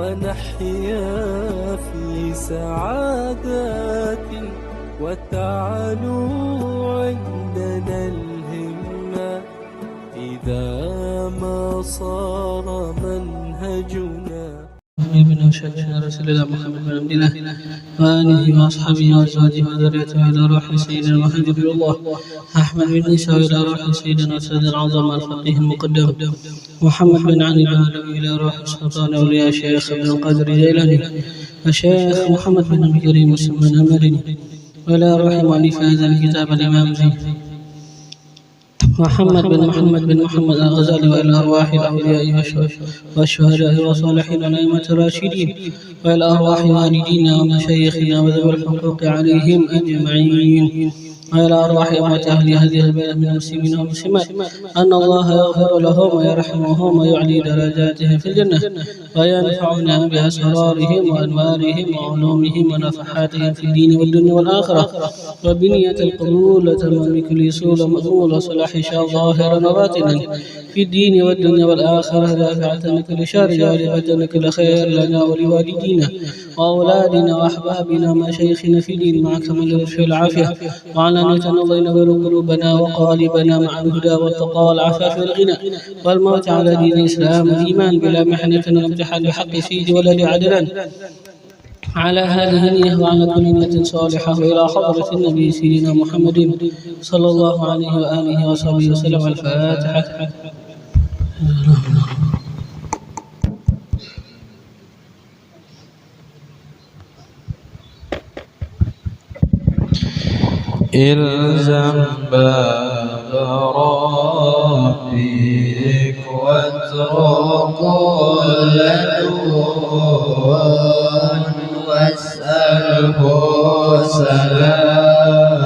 ونحيا في سعادات وتعلو عندنا الهمة إذا ما صار منهجنا. من وشهدنا رسول الله محمد بن عبد الله وآله وأصحابه وأزواجه وذريته إلى روح سيدنا محمد رسول الله أحمد بن عيسى إلى روح سيدنا السيد العظم الفقيه المقدم محمد بن علي العالمي إلى روح سلطان أولياء الشيخ عبد القادر الجيلاني الشيخ محمد بن عبد الكريم السمان المدني وإلى روح مؤلف هذا الكتاب الإمام زين محمد بن محمد الغزالي وإلى أرواح الأولياء والشهداء والصالحين والأئمة الراشدين وإلى أرواح والدينا ومشايخنا وذوي الحقوق عليهم أجمعين وإلى أرواح أموات أهل هذه البلد من المسلمين والمسلمات أن الله يغفر لهم ويرحمهم ويعلي درجاتهم في الجنة وينفعنا بأسرارهم وأنوارهم وعلومهم ونفحاتهم في الدين والدنيا والآخرة وبنية القبول وتمام بكل سوء ومقبول وصلاح شاء ظاهرا وباطنا في الدين والدنيا والآخرة دافعة من كل شر جالبة من كل خير لنا ولوالدينا وأولادنا وأحبابنا ومشايخنا في الدين مع كمال الرشد والعافية وعلى أن يتنظر قلوبنا وقالبنا مع الهدى والتقى والعفاف والغنى والموت على دين الإسلام والإيمان بلا محنة وامتحان بحق سيد ولد عدلا على هذه النية وعلى كل نية صالحة وإلى حضرة النبي سيدنا محمد صلى الله عليه وآله وصحبه وسلم. الفاتحة. إلزم باب ربك واترك كل دون واسأله سلاما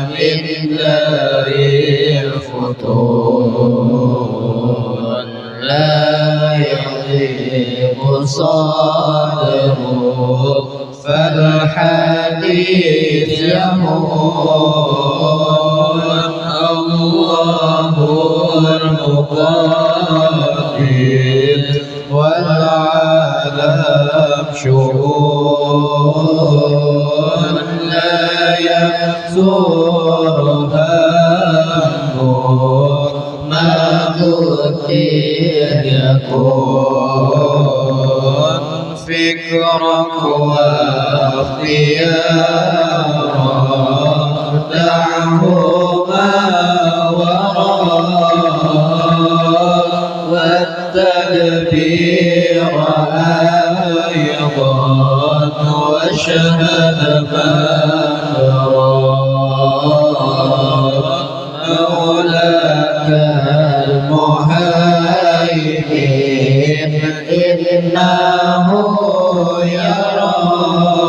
من دار الفتون لا يضيق صدره فالحديث يهون الله المقاتل والعالم شؤون لا يكثرها النور ما قدر يكون فكرك واختيارك دعهما وراءك والتدبير أيضا واشهد ما يراك مولاك المهيمن إنه يراك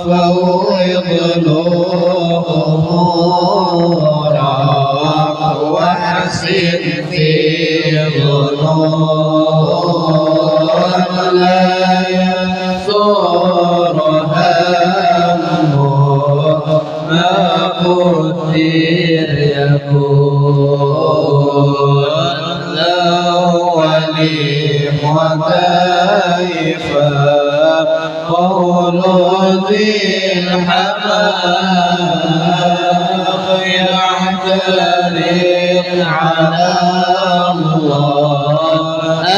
فوض له أمورك واحسن في ظنون لا يثور همه ما قدر يكون لا وليم وكيف قول ذي الحماق يعترض على الله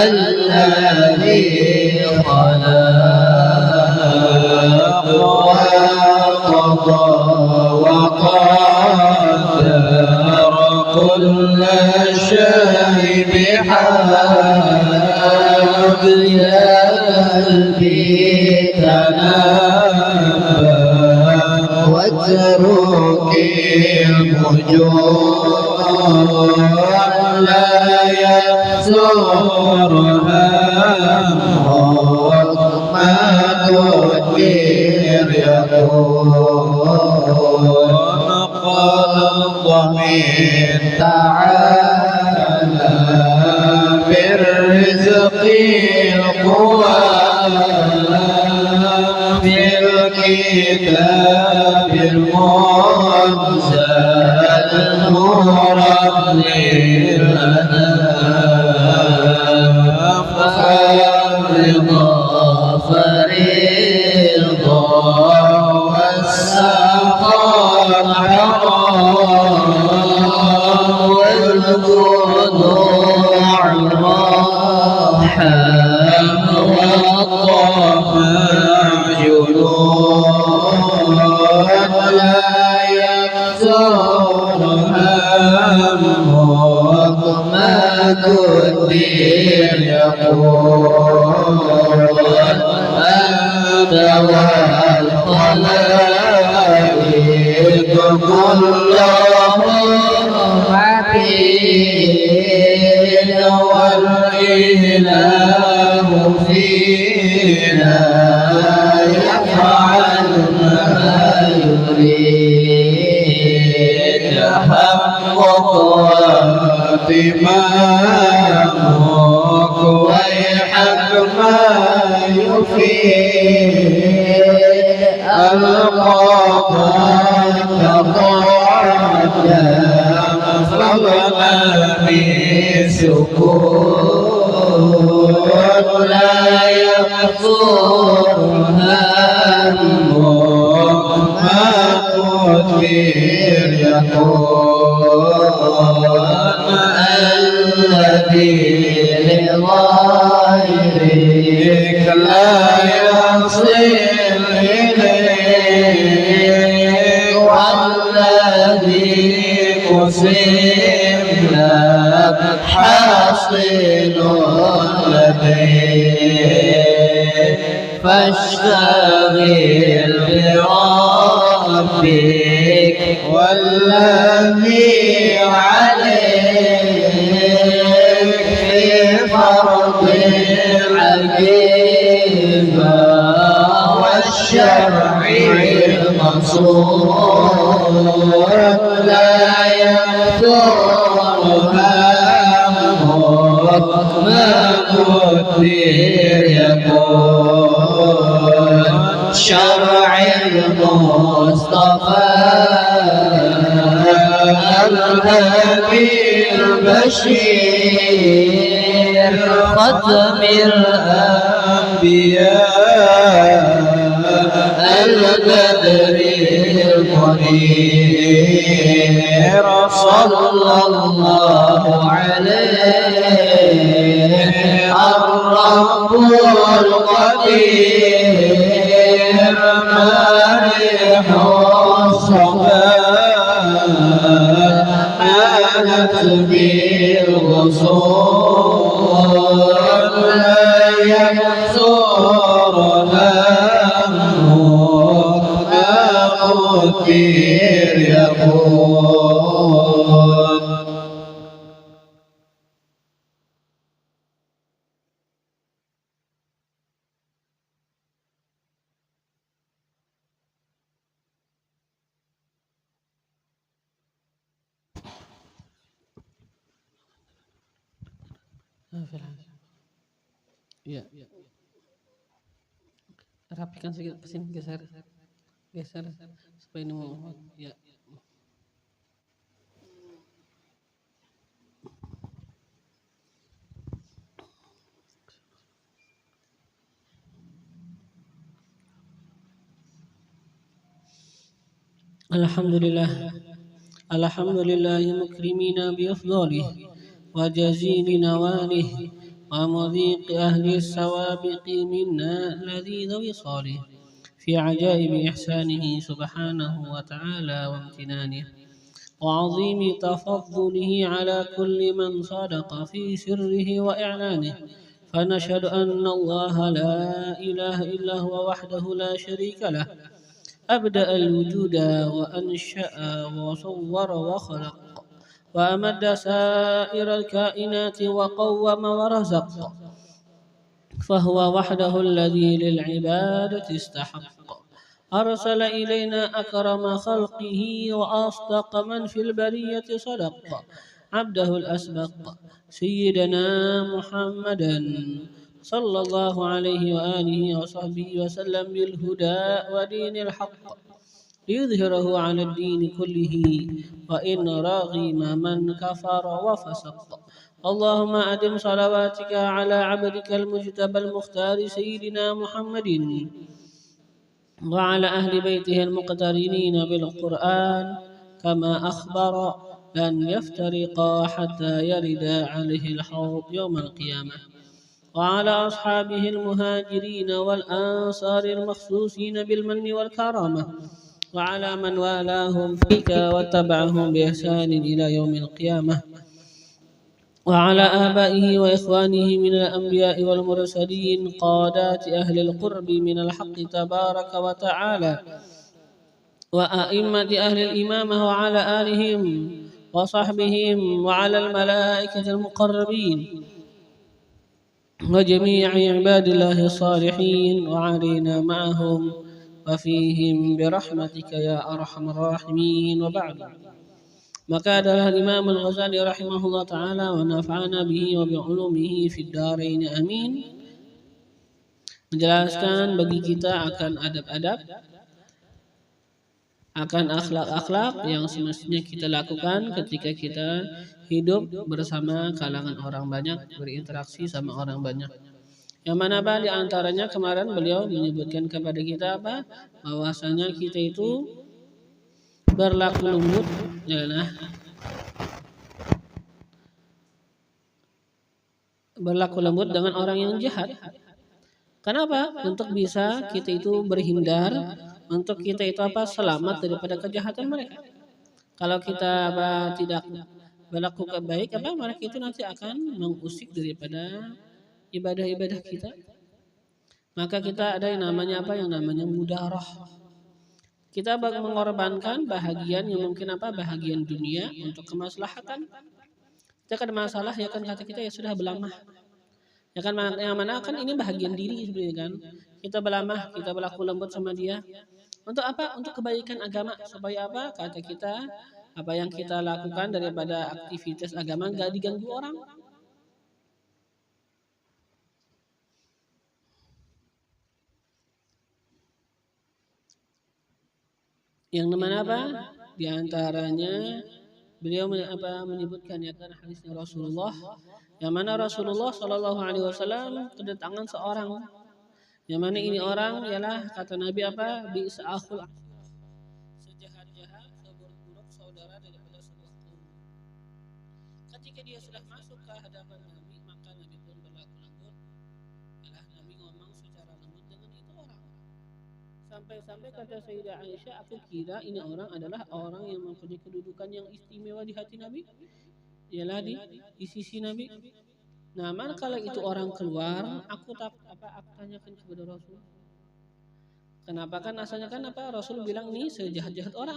الذي خلق وقضى وقدر كل شيء بحق يا قلبي تنبه واترك الفجور لا يزور همك ما قدر يكون قال الضمير تعالى بالرزق القوى في الكتاب المنزل نورا للأنام فريضة والسخاء حرام والخضوع راحة والطمع جنون لا يكثر همك ما تدير يقول أنت والخلائق كلهم عبيد والإله فينا يفعل ما يريد حقك وإمامك ويحق ما يفيد القضاء تقدم فما بسكون لا يقصر همك ما قدر يكون الذي لغيرك لا يصل إليك والذي قسم لك حاصل لديك فاشتغل بربك والذي عليك في فرض العقيدة والشرع المنصور لا يكثر همك ما قدر يكون شرع المصطفى الهادي البشير ختم الأنبياء البدر المنير صلى الله عليه الرب القدير مالح الصفاء آلت بالغصون لا يكثر همك ما قدر يكون Ya, rapikan sedikit ke sini, geser supaya ini mau ya. Alhamdulillah mukrimina bi afdalih wa jazili nawalih ومضيق أهل السوابق منا الذي ذوي صالح في عجائب إحسانه سبحانه وتعالى وامتنانه وعظيم تفضله على كل من صدق في سره وإعلانه فنشهد أن الله لا إله إلا هو وحده لا شريك له أبدأ الوجود وأنشأ وصور وخلق وأمد سائر الكائنات وقوم ورزق فهو وحده الذي للعبادة استحق أرسل إلينا أكرم خلقه وأصدق من في البرية صدق عبده الأسبق سيدنا محمدا صلى الله عليه وآله وصحبه وسلم بالهدى ودين الحق ليظهره على الدين كله وإن رغم من كفر وفسق. اللهم أدم صلواتك على عبدك المجتبى المختار سيدنا محمد وعلى أهل بيته المقترنين بالقرآن كما أخبر لن يفترقا حتى يردا عليه الحوض يوم القيامة، وعلى أصحابه المهاجرين والأنصار المخصوصين بالمن والكرامة، وعلى من والاهم فيك واتبعهم بإحسان إلى يوم القيامة، وعلى آبائه وإخوانه من الأنبياء والمرسلين قادات أهل القرب من الحق تبارك وتعالى، وأئمة أهل الإمامة وعلى آلهم وصحبهم وعلى الملائكة المقربين وجميع عباد الله الصالحين وعلينا معهم وفيهم برحمتك يا أرحم الراحمين. وبعد، maka adalah Imam Al-Ghazali rahimahullah ta'ala wa nafa'ana bihi wa bi'ulumihi fid darain amin, menjelaskan bagi kita akan adab-adab, akan akhlak-akhlak yang semestinya kita lakukan ketika kita hidup bersama kalangan orang banyak, berinteraksi sama orang banyak. Yang mana di antaranya kemarin beliau menyebutkan kepada kita bahwasanya kita itu berlaku lembut, berlaku lembut dengan orang yang jahat. Kenapa? Untuk bisa kita itu berhindar, untuk kita itu selamat daripada kejahatan mereka. Kalau kita tidak berlaku baik, mereka itu nanti akan mengusik daripada ibadah-ibadah kita. Maka kita ada yang namanya yang namanya mudarah. Kita mengorbankan bahagian yang mungkin bahagian dunia untuk kemaslahatan. Kita ada masalah ya kan, kata kita ya sudah belamah. Ya kan, yang mana kan ini bahagian diri sebenarnya kan. Kita belamah, kita berlaku lembut sama dia. Untuk apa? Untuk kebaikan agama, supaya kata kita yang kita lakukan daripada aktivitas agama enggak diganggu orang. Yang mana di antaranya beliau menyebutkan ya kan hadisnya Rasulullah, yang mana Rasulullah Shallallahu Alaihi Wasallam kedatangan seorang, yang mana ini orang ialah kata Nabi bi'sa akhul, sejahat-jahat seburuk saudara daripada sebuah kaum. Ketika dia sudah masuk ke hadapan Nabi, maka Nabi pun berlaku lembut. Nabi ngomong secara lembut dengan itu orang. Sampai-sampai kata Sayyidah Aisyah, aku kira ini orang adalah orang yang mempunyai kedudukan yang istimewa di hati Nabi, ialah di sisi Nabi. Nah, mana kalau itu orang keluar, aku tanyakan kepada Rasul. Kenapa? Kan asalnya kan Rasul bilang nih sejahat-jahat orang.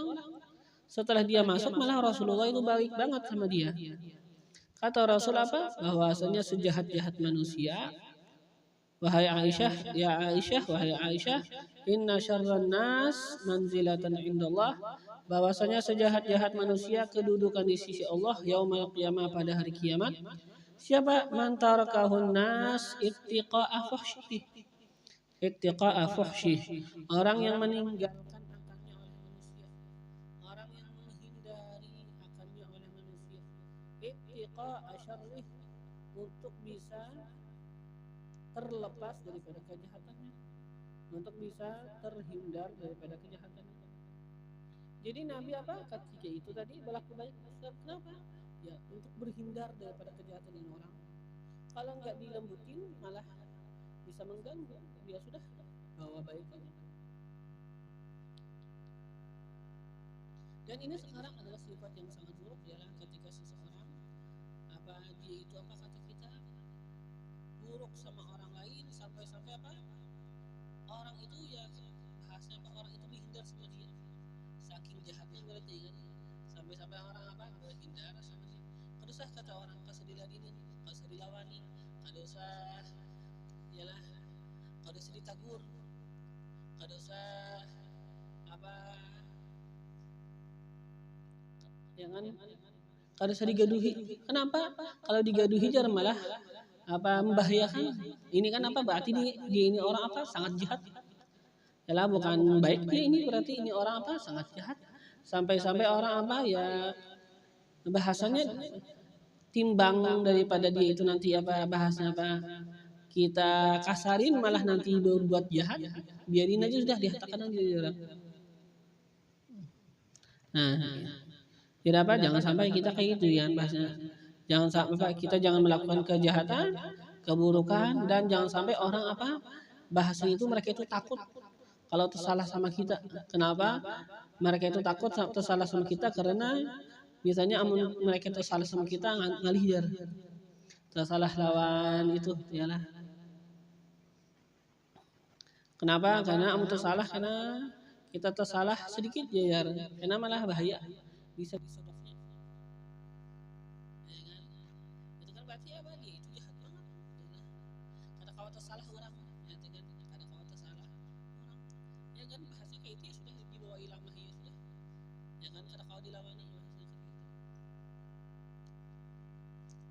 Setelah dia masuk malah Rasulullah itu baik banget sama dia. Kata Rasul bahwasanya sejahat-jahat manusia, wahai Aisyah, ya Aisyah, wahai Aisyah, inna syarran nas manzilatan indallah, bahwasanya sejahat-jahat manusia kedudukan di sisi Allah yaumul qiyamah, pada hari kiamat. Siapa? Man tarakahun nas ittiqa'a fuhsyih, ittiqa'a fuhsyih, orang yang meninggalkan akannya oleh manusia, orang yang menghindari akannya oleh manusia, ittiqa'a syarrih, untuk bisa terlepas daripada kejahatannya, untuk bisa terhindar daripada kejahatannya. Jadi Nabi ketika itu tadi berlaku baik. Kenapa? Ya untuk berhindar daripada kejahatan ini orang. Kalau nggak dilembutin malah bisa mengganggu. Dia sudah bawa baik aja. Dan ini sekarang adalah sifat yang sangat buruk ya, ketika seseorang dia itu kata kita buruk sama orang lain, sampai-sampai orang itu ya bahasnya orang itu dihindar sama dia, saking jahatnya berarti kan, sampai-sampai orang berhindar sama dia. Kada usah kata orang kasih diladini, kasih dilawani, kada usah ialah kada usah ditagur, kada usah jangan kada usah digaduhi. Kenapa? Kalau digaduhi jar malah membahayakan. Ini kan berarti dia ini orang sangat jahat. Yalah bukan baik ya, ini berarti ini orang apa sangat jahat. Sampai-sampai orang apa ya bahasanya timbang daripada dia itu nanti apa bahasanya apa kita kasarin malah nanti berbuat jahat, biarin aja sudah dihatakan aja orang. Nah, tidak apa jangan sampai kita kayak gitu ya bahasanya. Jangan sampai kita jangan melakukan kejahatan, keburukan dan jangan sampai orang apa bahasa itu mereka itu takut kalau tersalah sama kita. Kenapa? Mereka itu takut tersalah sama kita karena biasanya mereka tersalah sama kita ngalihir. Tersalah lawan itu yalah. Kenapa? Karena tersalah karena kita tersalah sedikit ya, karena malah bahaya bisa disebabnya. Ya kan? Itu kan berarti apa dia itu jahat banget. Kada kau tersalah orang, ya kan? Kada kau tersalah orang. Ya kan bahasa kayak itu ya sudah dibawa ilamah ya sudah. Ya kan kada kau dilawani bahasa kayak gitu.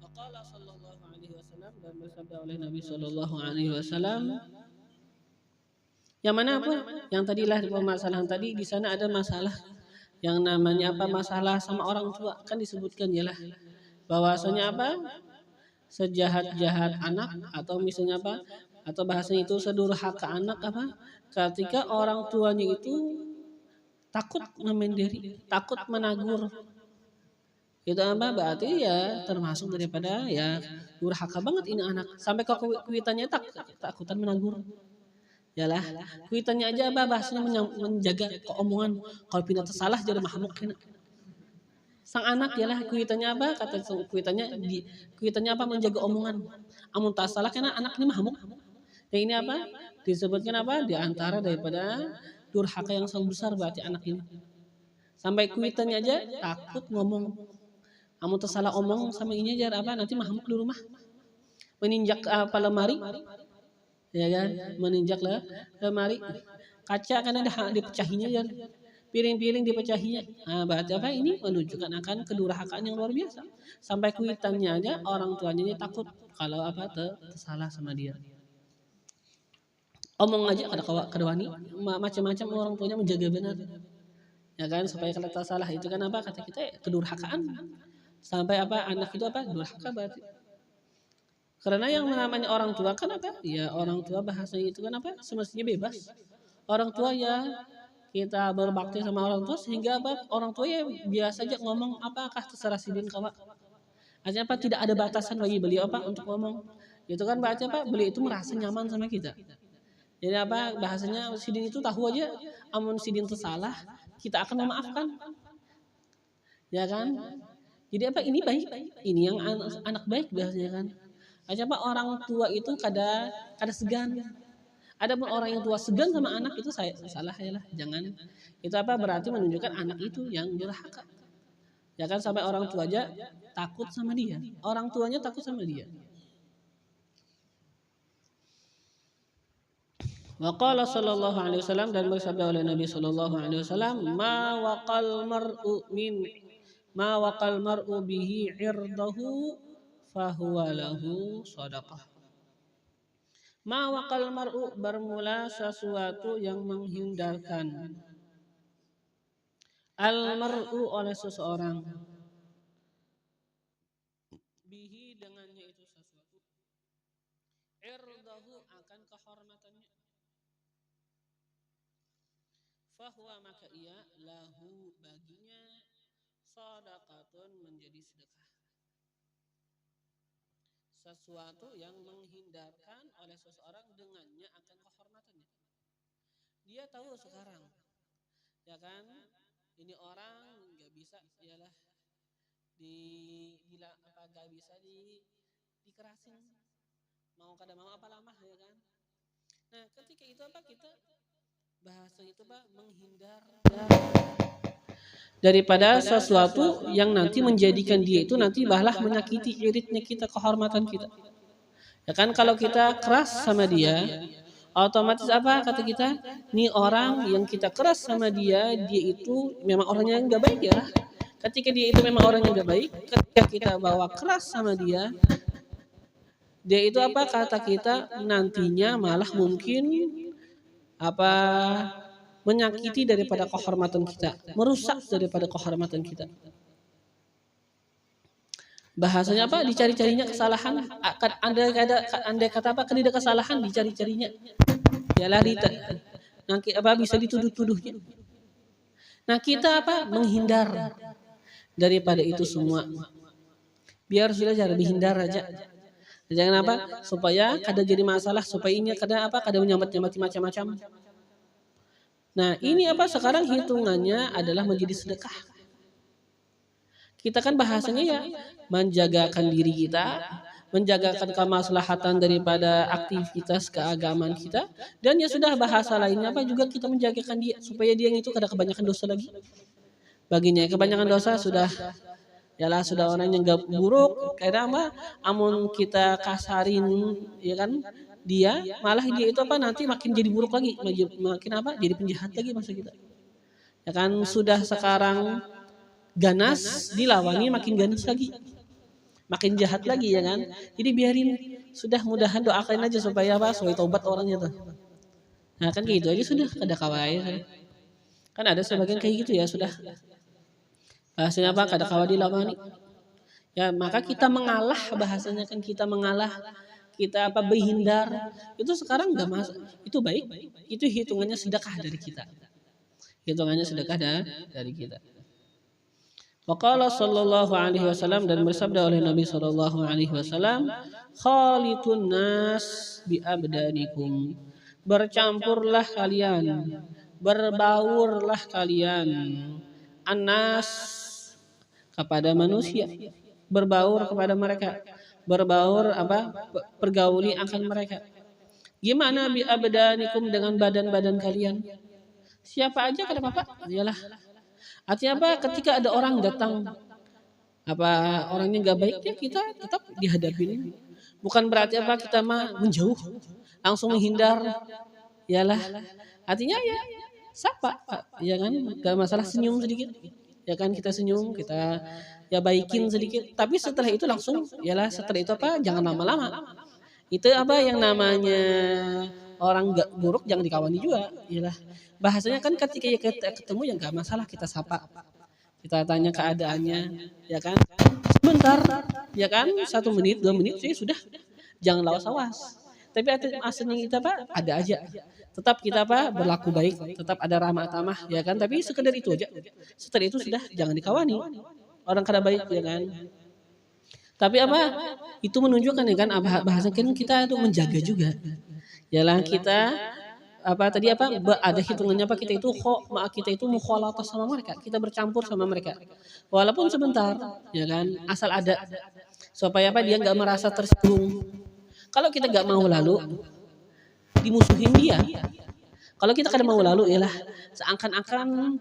Waqala sallallahu alaihi wasallam dan bersabda oleh Nabi sallallahu alaihi wasallam. Yang mana apa? Yang tadilah permasalahan tadi di sana ada masalah yang namanya apa masalah sama orang tua kan disebutkan yalah bahwasanya apa sejahat-jahat anak atau misalnya apa atau bahasanya itu sedurhaka anak apa ketika orang tuanya itu takut memenderi, takut menagur. Itu apa berarti ya termasuk daripada ya durhaka banget ini anak sampai ke kuitannya takutan menagur. Yalah, kuitannya aja apa bahasanya menjaga keomongan. Kalau pindah tersalah jadi mahmuk kena. Sang anak yalah kuitannya apa? Kata kuitannya apa menjaga omongan. Amun tak salah kena anak ini mahmuk. Dan ini apa? Disebutkan apa? Di antara daripada durhaka yang sangat besar berarti anak ini. Sampai kuitannya aja takut ngomong. Amun tersalah omong sama ini aja apa? Nanti mahmuk di rumah. Meninjak apa lemari. Ya kan meninjak lah lemari kaca kan ada dipecahinya ya piring-piring dipecahinya. Nah, berarti apa ini menunjukkan akan kedurhakaan yang luar biasa sampai kuitannya aja orang tuanya takut kalau apa tersalah sama dia omong aja kada wani macam-macam orang tuanya menjaga benar ya kan supaya kalau tersalah itu kan apa kata kita kedurhakaan sampai apa anak itu apa durhaka berarti. Karena yang namanya orang tua kan apa? Ya orang tua bahasanya itu kan apa? Semestinya bebas. Orang tua ya kita berbakti sama orang tua sehingga apa? Orang tua ya biasa aja ngomong apakah terserah sidin kawa. Artinya apa? Tidak ada batasan bagi beliau apa untuk ngomong. Itu kan berarti apa? Beliau itu merasa nyaman sama kita. Jadi apa? Bahasanya sidin itu tahu aja. Amun sidin tersalah kita akan memaafkan. Ya kan? Jadi apa? Ini baik. Ini yang anak baik bahasanya kan. Aja apa orang tua itu kada segan. Ada pun orang yang tua segan sama anak itu saya salah ya lah. Jangan. Itu apa berarti menunjukkan anak itu yang durhaka. Ya kan sampai orang tua aja takut sama dia. Orang tuanya takut sama dia. Waqala sallallahu alaihi wasallam dan bersabda oleh Nabi sallallahu alaihi wasallam ma waqal mar'u bihi 'irdahu fahuwa lahu sadaqah. Ma waqal mar'u bermula sesuatu yang menghindarkan al mar'u oleh seseorang bihi dengannya itu sesuatu irdahu akan kehormatannya fahuwa maka ia lahu baginya sadaqatun menjadi sedekah. Sesuatu yang menghindarkan oleh seseorang dengannya akan kehormatannya. Dia tahu sekarang, ya kan, ini orang nggak bisa, ialah nggak bisa dikerasin, mau kada mau apa lama, ya kan. Nah, ketika itu apa kita bahasa itu menghindar daripada sesuatu yang nanti menjadikan dia itu nanti balah menyakiti iritnya kita, kehormatan kita. Ya kan kalau kita keras sama dia, otomatis apa kata kita? Nih orang yang kita keras sama dia itu memang orangnya enggak baik ya. Ketika dia itu memang orangnya enggak baik, ketika kita bawa keras sama dia itu apa kata kita nantinya malah mungkin apa menyakiti daripada kehormatan kita, merusak daripada kehormatan kita. Bahasanya apa? Dicari-carinya kesalahan. Andai kata apa? Kan ada kesalahan dicari-carinya. Ya lari apa bisa dituduh-tuduhnya. Nah kita apa? Menghindar daripada itu semua. Biar sudah jangan dihindar aja. Jangan apa? Supaya kada jadi masalah, supaya ini kada apa? Kada menyambat-nyambati macam-macam. Nah ini apa? Sekarang hitungannya adalah menjadi sedekah. Kita kan bahasanya ya menjagakan diri kita, menjagakan kemaslahatan daripada aktivitas keagamaan kita, dan ya sudah bahasa lainnya apa juga kita menjagakan dia supaya dia itu kada kebanyakan dosa lagi. Baginya kebanyakan dosa sudah yalah sudah orang yang gak buruk, karena apa? Amun kita kasarin ya kan dia, malah dia itu apa nanti makin jadi buruk lagi, makin apa? Jadi penjahat lagi maksud kita. Ya kan sudah sekarang ganas dilawani makin ganas lagi, makin jahat lagi ya kan. Jadi biarin sudah, mudahan doakan aja supaya apa? Supaya tobat orangnya tuh. Nah kan gitu aja sudah, kada khawatir. Kan ada sebagian kayak gitu ya sudah. Bahasanya apa? Kada khawatir dilawani. Ya maka kita mengalah, bahasanya kan kita mengalah, kita apa berhindar. Itu sekarang enggak masuk. Itu baik. Itu hitungannya sedekah dari kita. Hitungannya sedekah dari kita. Waqala sallallahu alaihi wasallam, dan bersabda oleh Nabi sallallahu alaihi wasallam, khalitun nas bi abdanikum. Bercampurlah kalian, berbaurlah kalian. Anas kepada manusia, berbaur kepada mereka. Berbaur apa? Pergauli akan mereka. Gimana bi abdanikum, dengan badan-badan kalian? Siapa aja kada apa-apa. Iyalah. Artinya apa? Ketika ada orang datang, apa orangnya nggak baik, ya kita tetap dihadapin. Bukan berarti apa kita mah menjauh, langsung menghindar. Yalah. Artinya ya sapa, ya kan? Gak masalah, senyum sedikit. Ya kan kita senyum, kita ya baikin sedikit. Tapi setelah itu langsung, yalah setelah itu apa? Jangan lama-lama. Itu apa yang namanya orang gak buruk jangan dikawani juga. Yalah. Bahasanya kan ketika kita ketemu ya nggak masalah, kita sapa, kita tanya keadaannya, ya kan sebentar, ya kan 1 menit 2 menit sih sudah, jangan lawas-lawas. Tapi aslinya kita apa ada aja, tetap kita apa berlaku baik, tetap ada ramah tamah, ya kan. Tapi sekedar itu aja, setelah itu sudah jangan dikawani orang kada baik, ya kan. Tapi apa itu menunjukkan ya kan, bahasa kan kita itu menjaga juga, yalah kita apa tadi apa ada hitungannya apa kita itu mukhalatah sama mereka, kita bercampur sama mereka walaupun sebentar, ya kan, asal ada supaya apa dia nggak merasa tersinggung. Kalau kita nggak mau lalu dimusuhin dia, kalau kita kada mau lalu yalah seakan-akan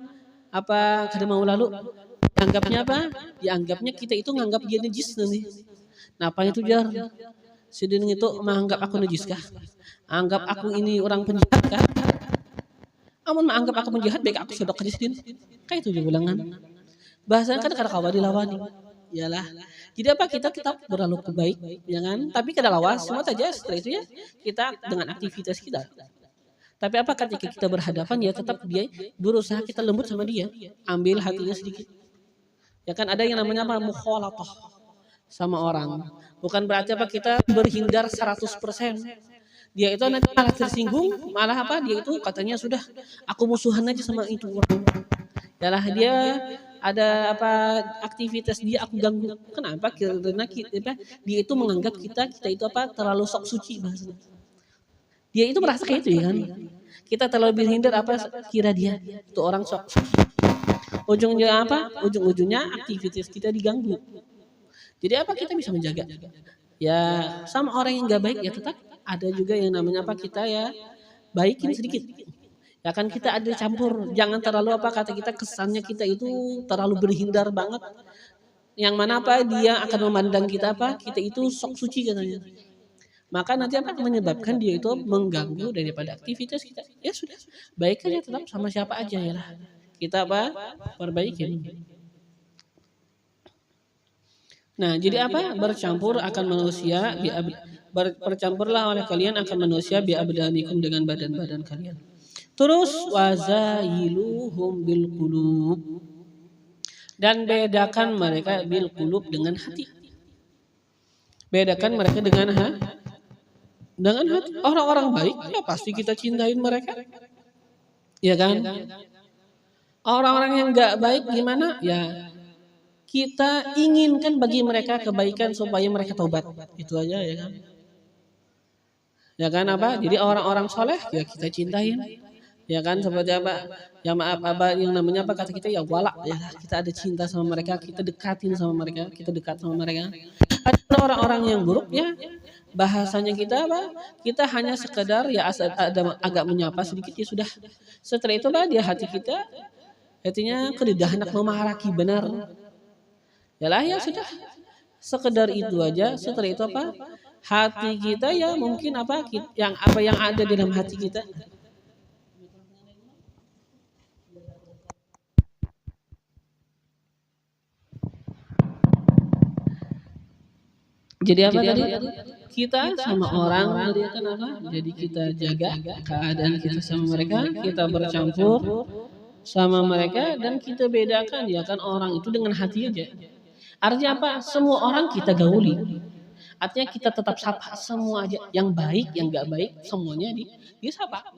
apa kada mau lalu anggapnya apa, dianggapnya kita itu nganggap dia najis nanti. Nah apa itu jar sidin itu menganggap aku najis kah? Anggap aku ini orang penjahat kah? Amun menganggap aku penjahat, baik aku sedekah di sini. Kayak itu juga bilangan. Bahasanya kan kada kawa dilawani. Iyalah. Jadi apa kita tetap berlalu baik, ya kan? Tapi kada lawas, cuma saja setelah itu ya kita dengan aktivitas kita. Tapi apa ketika kita berhadapan ya tetap dia berusaha kita lembut sama dia, ambil hatinya sedikit. Ya kan ada yang namanya apa? Mukhalatah sama orang. Bukan berarti apa kita berhindar 100%. Dia itu nanti malah tersinggung, malah apa dia itu katanya sudah aku musuhan aja sama itu orang. Yalah dia ada apa aktivitas dia aku ganggu. Kenapa? Karena dia itu menganggap kita itu apa terlalu sok suci bahasanya. Dia itu merasa kayak itu ya kan. Kita terlalu berhindar apa kira dia itu orang sok suci. Ujungnya apa? Ujung-ujungnya aktivitas kita diganggu. Jadi apa kita bisa menjaga? Ya sama orang yang nggak baik ya tetap ada juga yang namanya apa kita ya baikin sedikit. Ya kan kita ada campur, jangan terlalu apa kata kita kesannya kita itu terlalu berhindar banget. Yang mana apa dia akan memandang kita apa kita itu sok suci katanya. Maka nanti apa menyebabkan dia itu mengganggu daripada aktivitas kita. Ya sudah, baik aja tetap sama siapa aja ya lah. Kita apa perbaikin. Nah, jadi apa bercampur akan manusia bercampurlah oleh kalian akan manusia biabdanikum dengan badan-badan kalian. Terus wazayiluhum bil qulub, dan bedakan mereka bil qulub dengan hati. Bedakan mereka dengan hati. Orang-orang baik ya pasti kita cintain mereka. Ya kan? Orang-orang yang enggak baik gimana? Ya kita inginkan bagi mereka kebaikan supaya mereka taubat. Itu aja ya kan? Ya kan apa? Jadi orang-orang soleh ya kita cintain. Ya kan seperti apa? Ya maaf apa yang namanya apa kata kita ya wala ya kita ada cinta sama mereka, kita dekatin sama mereka, kita dekat sama mereka. Ada orang-orang yang buruk ya bahasanya kita apa? Kita hanya sekedar ya ada agak menyapa sedikit ya sudah. Setelah itu lah dia hati kita artinya kedah hendak memaraki benar. Yalah ya sudah. Sekedar itu aja. Setelah itu apa? Hati kita ya mungkin apa yang ada dalam hati kita. Jadi apa tadi? Kita sama orang tadi kan apa? Jadi kita jaga keadaan kita sama mereka, kita bercampur sama mereka dan kita bedakan ya kan orang itu dengan hati aja. Artinya apa? Semua orang kita gauli. Artinya kita tetap sapa semua aja, yang baik, yang enggak baik, semuanya disapa.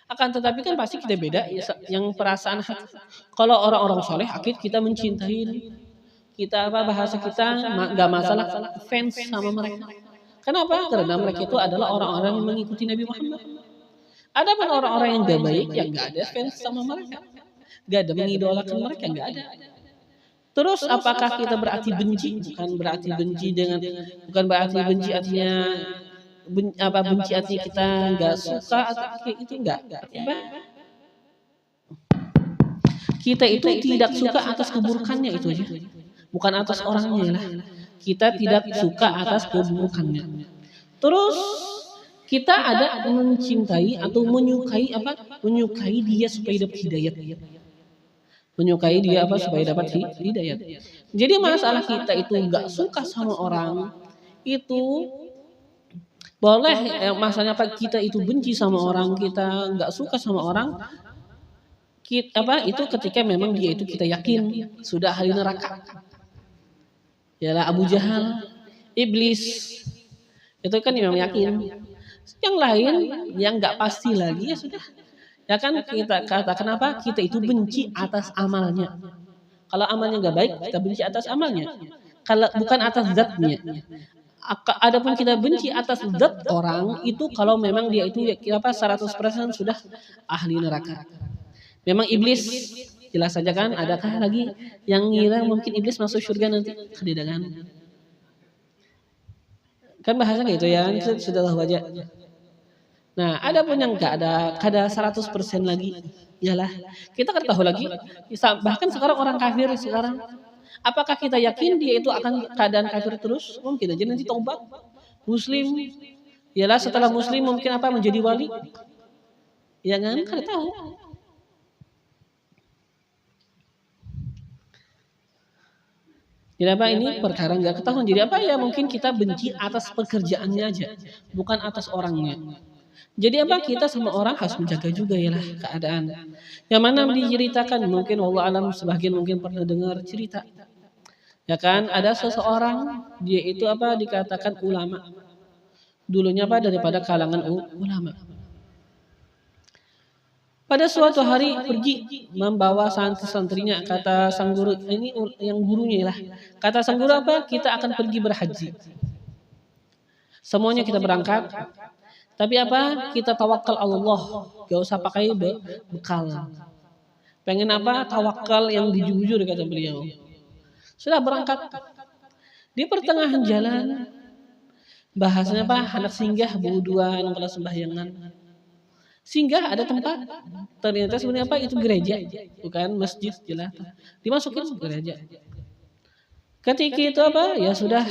Akan tetapi kan pasti kita beda yang perasaan hati. Kalau orang-orang soleh, akhir kita mencintai. Kita apa bahasa kita nggak masalah fans sama mereka. Kenapa? Karena mereka itu adalah orang-orang yang mengikuti Nabi Muhammad. Ada pun orang-orang yang nggak baik yang nggak ada fans sama mereka, nggak ada mengidolakan mereka, nggak ada. Terus apakah kita berarti benci? Bukan berarti benci artinya benci artinya kita nggak suka atau kayak itu enggak. Kita itu tidak suka atas keburukannya itu aja. Bukan atas orangnya lah. Kita tidak suka atas keburukannya. Terus kita ada mencintai atau menyukai apa? Menyukai dia supaya dapat hidayat. Menyukai dia apa supaya dapat hidayat. Jadi masalah kita itu enggak suka sama orang itu boleh masalahnya apa kita itu benci sama orang, kita enggak suka sama orang itu ketika memang dia itu kita yakin sudah ahli neraka. Yalah Abu Jahal, iblis. Itu kan memang yakin. Yang lain yang enggak pasti lagi ya sudah. Ya kan kita kata kenapa kita itu benci atas amalnya. Kalau amalnya enggak baik, kita benci atas amalnya. Kalau bukan atas zatnya. Adapun kita benci atas zat orang itu kalau memang dia itu 100% sudah ahli neraka. Memang iblis jelas saja kan, adakah lagi yang ngira mungkin iblis masuk surga nanti? Tidak kan? Kan bahasa gitu ya, sudah tahu aja. Nah, ada pun yang enggak ada 100% lagi. Iyalah, kita kan tahu lagi. Bahkan sekarang orang kafir sekarang. Apakah kita yakin dia itu akan keadaan kafir terus? Mungkin aja nanti taubat. Muslim. Iyalah setelah muslim mungkin apa menjadi wali. Ya kan? Kada tahu. Jadi apa ini perkara nggak ketahuan. Jadi apa ya mungkin kita benci atas pekerjaannya aja, bukan atas orangnya. Jadi apa kita sama orang harus menjaga juga ya lah keadaan. Yang mana diceritakan mungkin Allah alam sebagian mungkin pernah dengar cerita. Ya kan ada seseorang dia itu apa dikatakan ulama. Dulunya apa daripada kalangan ulama. Pada suatu hari pergi membawa santri-santrinya, kata sang guru, ini yang gurunya lah. Kata sang guru apa? Kita akan pergi berhaji. Semuanya kita berangkat. Tapi apa? Kita tawakal Allah. Gak usah pakai bekal. Pengen apa? Tawakal yang jujur kata beliau. Sudah berangkat. Di pertengahan jalan. Bahasanya apa? Hendak singgah buduan kalau sembahyangan. Singgah ada tempat, ternyata sebenarnya apa itu gereja, bukan masjid jelas. Dimasukin gereja. Ketika itu apa? Ya sudah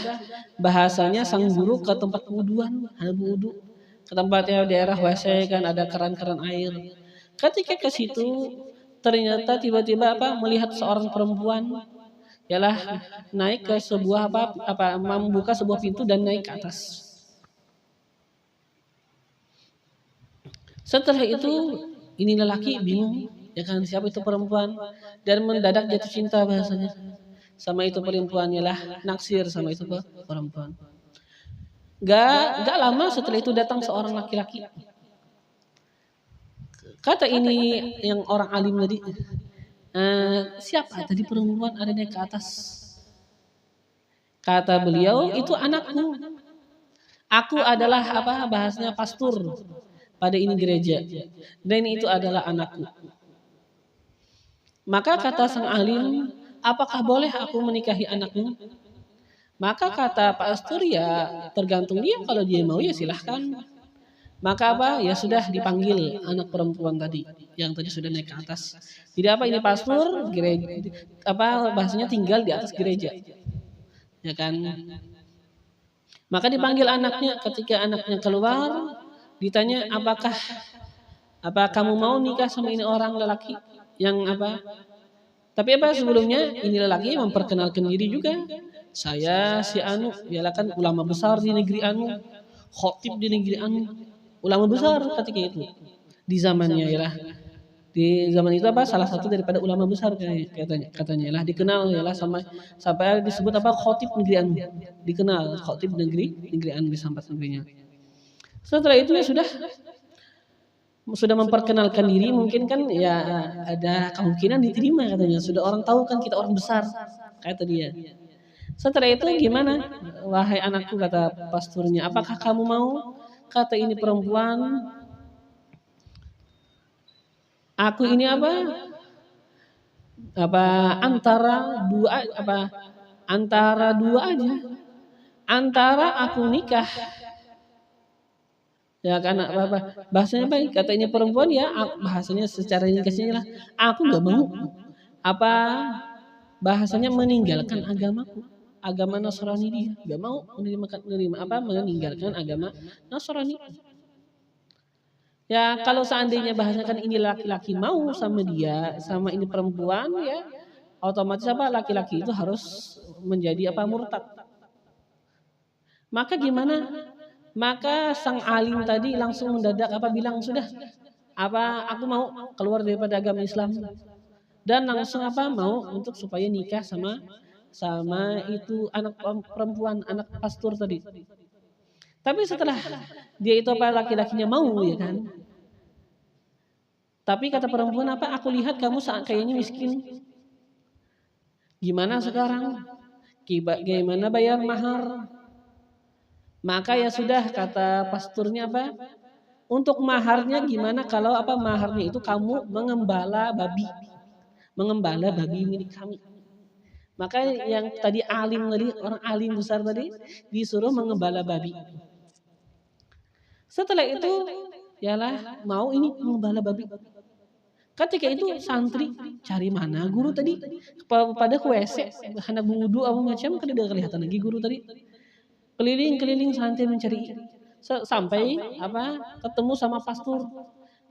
bahasanya sang guru ke tempat wuduan, ada wudu. Ke tempatnya daerah WC kan ada keran-keran air. Ketika ke situ ternyata tiba-tiba apa melihat seorang perempuan ialah naik ke sebuah membuka sebuah pintu dan naik ke atas. Setelah itu Ini lelaki bingung, ya kan, siapa itu perempuan, dan mendadak jatuh cinta bahasanya sama itu perempuannya lah, naksir sama itu perempuan. Gak lama setelah itu datang seorang laki-laki. Kata ini yang orang alim tadi, siapa tadi perempuan ada naik ke atas? Kata beliau, itu anakku. Aku adalah apa bahasanya pastor pada ini gereja, dan itu adalah anakku. Maka kata sang alim, apakah boleh aku menikahi anakmu? Maka kata pastor, ya tergantung dia, kalau dia mau ya silahkan. Maka apa? Ya sudah dipanggil anak perempuan tadi yang tadi sudah naik ke atas. Tidak apa, ini pastor gereja, apa bahasanya tinggal di atas gereja, ya kan? Maka dipanggil anaknya. Ketika anaknya keluar, ditanya, apa kamu mau nikah sama ini orang lelaki yang apa? Tapi apa sebelumnya ini lelaki memperkenalkan diri juga. Saya si anu, ialah kan ulama besar di negeri anu, khotib di negeri anu, ulama besar ketika itu di zamannya, ialah di zaman itu apa salah satu daripada ulama besar katanya lah, dikenal ialah sampai disebut apa khotib negeri anu, dikenal khotib negeri anu di sampat negerinya. Setelah itu ya sudah memperkenalkan diri, mungkin kan ya ada kemungkinan diterima katanya, sudah orang tahu kan kita orang besar kata dia. Setelah itu gimana? Wahai anakku, kata pasturnya, apakah kamu mau? Kata ini perempuan, aku ini apa antara dua aja, antara aku nikah, ya karena apa bahasanya baik, kata ini perempuan, ya bahasanya secara ringkasnya lah, aku nggak mau apa bahasanya meninggalkan agama Nasrani, dia nggak mau meninggalkan agama Nasrani. Ya kalau seandainya bahasanya kan ini laki-laki mau sama dia, sama ini perempuan, ya otomatis apa laki-laki itu harus menjadi apa murtad. Maka gimana? Maka sang alim tadi langsung mendadak apa bilang, sudah apa aku mau keluar daripada agama Islam, dan langsung apa mau untuk supaya nikah sama itu anak perempuan, anak pastor tadi. Tapi setelah dia itu apa laki-lakinya mau, ya kan. Tapi kata perempuan, apa aku lihat kamu kayaknya miskin. Gimana sekarang? Gimana bayar mahar? Maka ya sudah, kata pasturnya apa? Untuk maharnya gimana kalau apa maharnya itu kamu mengembala babi milik kami. Maka yang tadi alim tadi, orang alim besar tadi disuruh mengembala babi. Setelah itu yalah mau ini mengembala babi. Ketika itu santri cari mana guru tadi pada ke WC, hendak wudu apa macam, kan udah kelihatan lagi guru tadi. Keliling-keliling santri mencari sampai apa ketemu sama pastor.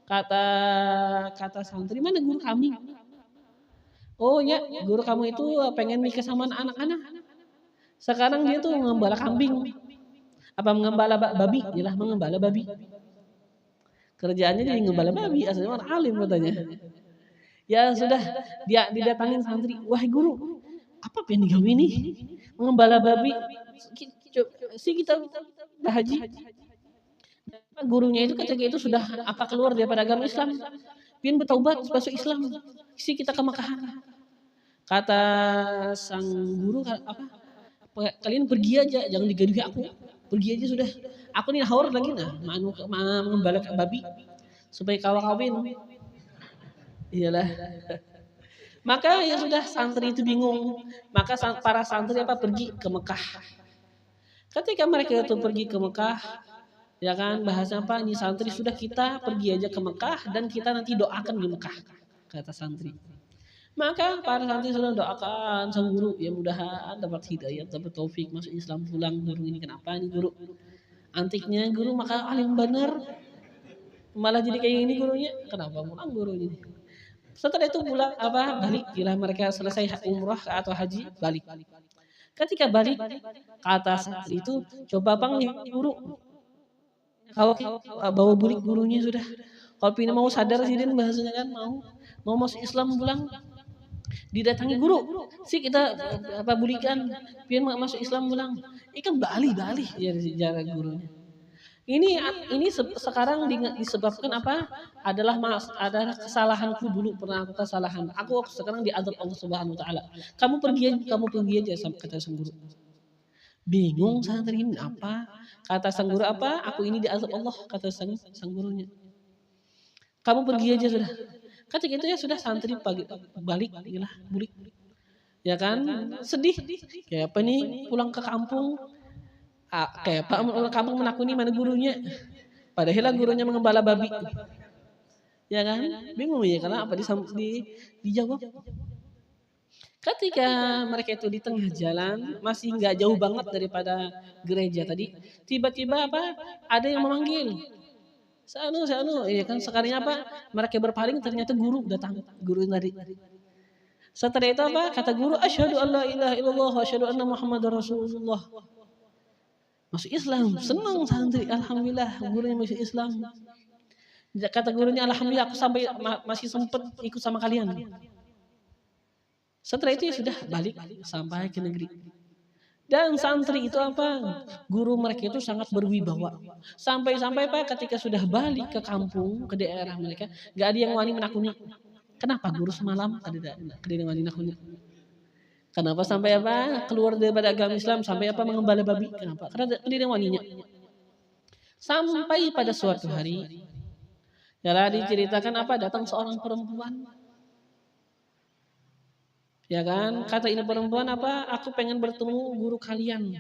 Kata santri, mana guru kami? Oh ya, guru kamu itu pengen nikah sama anak-anak. Sekarang dia tuh mengembala kambing. Apa mengembala babi? Yalah mengembala babi. Kerjaannya jadi mengembala babi, aslinya orang alim katanya. Ya sudah, dia didatangin santri. Wahai guru, apa yang digawe ini? Mengembala babi. Kita haji. Gurunya itu ketika itu sudah apa keluar daripada agama Islam. Pian bertaubat masuk Islam. Kita ke Mekah. Kata sang guru, apa? Kalian pergi aja, jangan digaduhi aku. Pergi aja sudah. Aku nih haur lagi mengembala babi supaya kawin. Iyalah. Maka ya sudah, santri itu bingung. Maka para santri apa pergi ke Mekah. Ketika mereka itu pergi ke Mekah, ya kan bahasa apa? Ini santri sudah, kita pergi aja ke Mekah dan kita nanti doakan di Mekah, kata santri. Maka para santri sudah doakan sang guru, ya mudahan dapat hidayah, dapat taufik masuk Islam pulang. Guru ini kenapa nih guru? Antiknya guru maka alim bener, malah jadi kayak gini gurunya. Kenapa pulang guru ini? Setelah itu pulang apa balik, bila mereka selesai umrah atau haji balik. Ketika balik kata santri itu, coba bang nih guru, kalau bawa bulik gurunya sudah. Kalau pina mau sadar sih dan bahasanya kan mau masuk Islam pulang didatangi guru. Si kita apa bulikan pian masuk Islam pulang. Ikan bali ya sejarah gurunya. Ini sekarang disebabkan apa? Adalah kesalahanku dulu pernah aku kesalahan. Aku sekarang diazab Allah Subhanahu wa taala. Kamu pergi aja sama kata sang guru. Bingung santri ini apa? Kata sang guru apa? Aku ini diazab Allah kata sang gurunya. Kamu pergi aja sudah. Ketika itu ya sudah santri balik bulik. Ya kan? Sedih. Kayak apa nih pulang ke kampung? Kayak Pak kampung menakuni mana gurunya. Padahal gurunya mengembala babi. Ya kan? Bingung ya karena apa dijawab. Ketika mereka itu di tengah jalan, masih nggak jauh banget daripada gereja tadi, tiba-tiba apa? Ada yang memanggil. Sanu, ya kan sekalinya apa? Mereka berpaling ternyata guru datang, guru tadi. Setelah itu apa? Kata guru, asyhadu an la ilaha illallah wa asyhadu anna Muhammadar Rasulullah. Masuk Islam, senang santri, alhamdulillah gurunya masuk Islam. Kata gurunya, alhamdulillah aku sampai masih sempat ikut sama kalian. Setelah itu ya sudah balik sampai ke negeri. Dan santri itu apa? Guru mereka itu sangat berwibawa. Sampai-sampai Pak ketika sudah balik ke kampung, ke daerah mereka, gak ada yang wani menakuni. Kenapa guru semalam ada yang wani menakuni? Kenapa sampai apa? Keluar daripada agama Islam sampai apa mengembala babi? Kenapa? Karena ada yang waninya. Sampai pada suatu hari, ya diceritakan apa? Datang seorang perempuan. Ya kan, kata ini perempuan apa? Aku pengen bertemu guru kalian.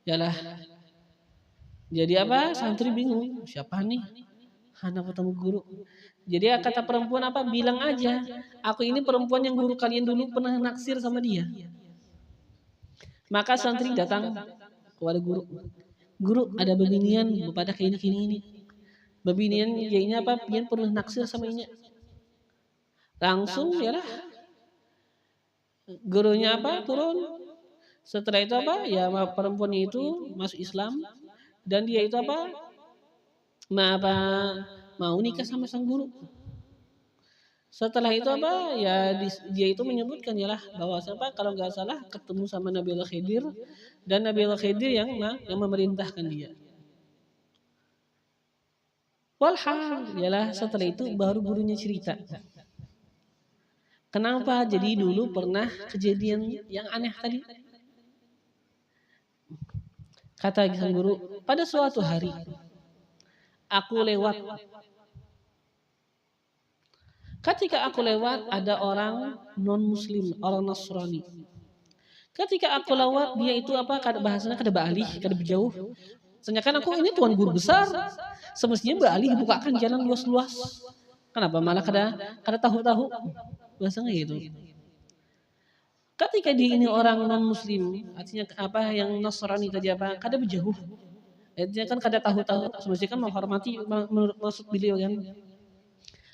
Yalah. Jadi apa? Santri bingung. Siapa nih? Anak ketemu guru. Jadi kata perempuan apa? Bilang aja. Aku ini perempuan yang guru kalian dulu pernah naksir sama dia. Maka santri datang kepada guru. Guru ada babinian pada kayak ini. Babinian yainya apa? Pian pernah naksir sama inya. Langsung ya lah. Gurunya apa? Turun. Setelah itu apa? Ya perempuan itu masuk Islam dan dia itu apa? Mau nikah sama sang guru. Setelah itu apa? Ya dia itu menyebutkan yalah bahwa siapa kalau nggak salah ketemu sama Nabiullah Khidir dan Nabiullah Khidir yang memerintahkan dia. Walhal yalah setelah itu baru gurunya cerita. Kenapa? Jadi dulu pernah kejadian yang aneh tadi. Kata sang guru, pada suatu hari aku lewat. Ketika aku lewat ada orang non muslim, orang Nasrani. Ketika aku lewat dia itu apa? Bahasanya kada baalih, kada berjauh. Sedangkan aku ini tuan guru besar. Semestinya baalih bukakan jalan luas-luas. Kenapa malah kada tahu-tahu? Bahasanya gitu. Ketika dia ini orang non muslim, artinya apa yang Nasrani tadi apa? Kada berjauh. Artinya kan kada tahu-tahu, semestinya kan menghormati menurut maksud beliau kan.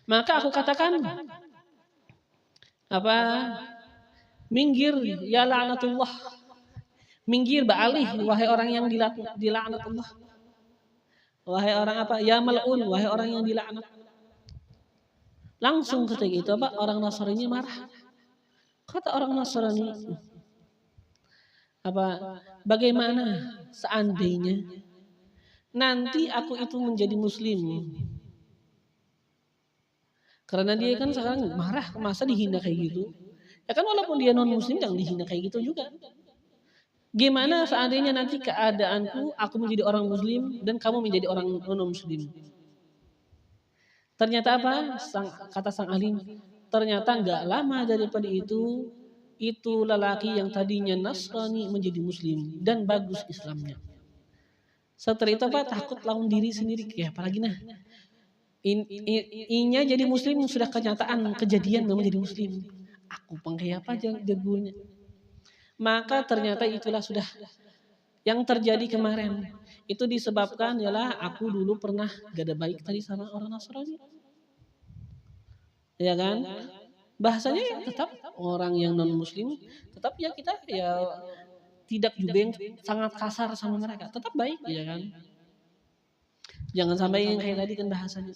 Maka aku katakan apa? Minggir ya la'natullah. Minggir ba'alih wahai orang yang dilaknat Allah. Wahai orang apa? Ya mal'un wahai orang yang dilaknat. Langsung ketika itu apa? Orang Nasrani marah. Kata orang Nasrani apa? Bagaimana seandainya nanti aku itu menjadi muslim? Karena dia kan sekarang marah, masa dihina kayak gitu. Ya kan walaupun dia non muslim jangan dihina kayak gitu juga. Gimana seandainya nanti keadaanku aku menjadi orang muslim dan kamu menjadi orang non muslim. Ternyata apa? Kata sang alim, ternyata enggak lama daripada itu lelaki yang tadinya Nasrani menjadi muslim dan bagus Islamnya. Setelah itu apa? Takut lawan diri sendiri kayak apalagi nah. Inya jadi muslim sudah kenyataan kejadian memang jadi muslim. Aku pengkai apa jagonya. Maka ternyata itulah sudah yang terjadi kemarin. Itu disebabkan ialah aku dulu pernah gak ada baik tadi sama orang Nasrani. Ya kan? Bahasanya ya tetap orang yang non muslim tetap ya kita ya tidak juga yang sangat kasar sama mereka. Tetap baik ya kan? Jangan sampai yang kayak tadi kan bahasanya.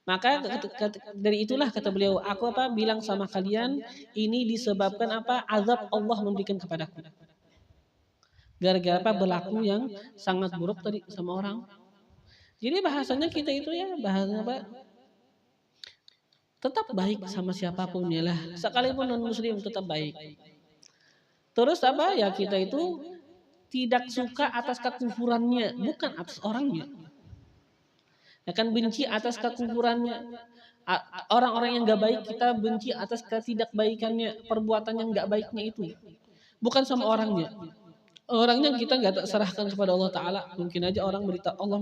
Maka dari itulah kata beliau, aku bilang sama kalian ini disebabkan azab Allah memberikan kepadaku. Gara-gara berlaku yang sangat buruk tadi sama orang. Jadi bahasanya kita itu ya bahasanya tetap baik sama siapapun ya lah. Sekalipun non muslim tetap baik. Terus ya kita itu tidak suka atas kekufurannya, bukan atas orangnya. Akan benci atas kekufurannya. Orang-orang yang nggak baik kita benci atas ketidakbaikannya, perbuatan yang nggak baiknya itu. Bukan sama orangnya. Orangnya kita nggak serahkan kepada Allah Ta'ala. Mungkin aja orang Allah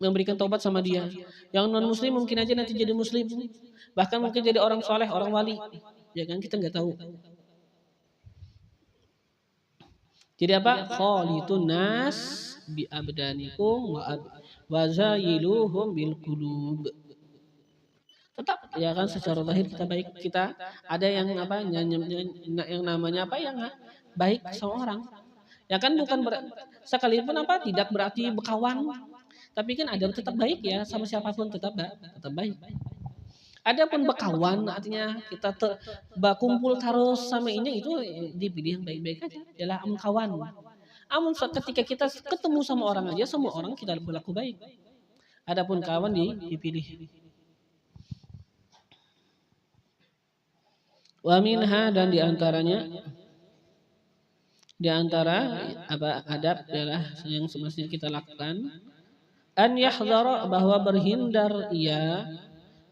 memberikan taubat sama dia. Yang non muslim mungkin aja nanti jadi muslim. Bahkan mungkin jadi orang soleh, orang wali. Ya kan kita nggak tahu. Jadi Khalitun nas bi abdanikum wa zayiluhum bil qulub. Tetap ya kan secara lahir kita baik, kita ada yang yang namanya yang baik sama orang. Ya kan bukan sekalipun tidak berarti berkawan, tapi kan ada tetap baik ya sama siapapun tetap baik. Adapun berkawan artinya kita berkumpul terus sama ini itu dipilih yang baik-baik aja, adalah kawan. Amun ketika kita ketemu sama orang aja, semua orang kita berlaku baik. Adapun kawan dipilih. Wa minha dan diantaranya di antara adab adalah yang semestinya kita lakukan an yahdhara bahwa berhindar ia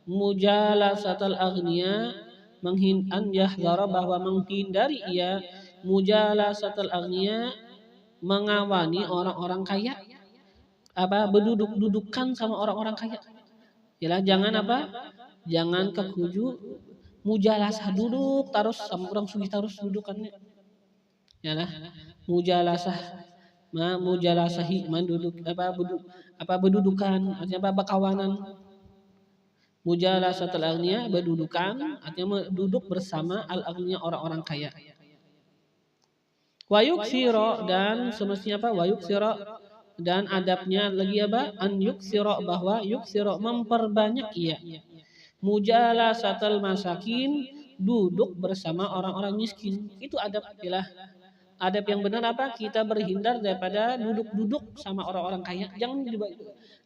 mujalasatal aghnia an yahdhara bahwa menghindari ia mujalasatal aghnia mengawani orang-orang kaya berduduk-dudukan sama orang-orang kaya. Yalah jangan jangan kekuju mujalasah duduk terus sama orang sugih terus dudukannya. Yalah mujalasahi duduk berdudukan artinya berkawanan. Mujalasatul aghnia berdudukan artinya duduk bersama al-aghnia orang-orang kaya. Wa yuksira dan semestinya wa yuksira dan adabnya lagi an yuksira bahwa yuksira memperbanyak ia mujalasatul masakin duduk bersama orang-orang miskin. Itu adab ialah adab yang benar kita berhindar daripada duduk-duduk sama orang-orang kaya.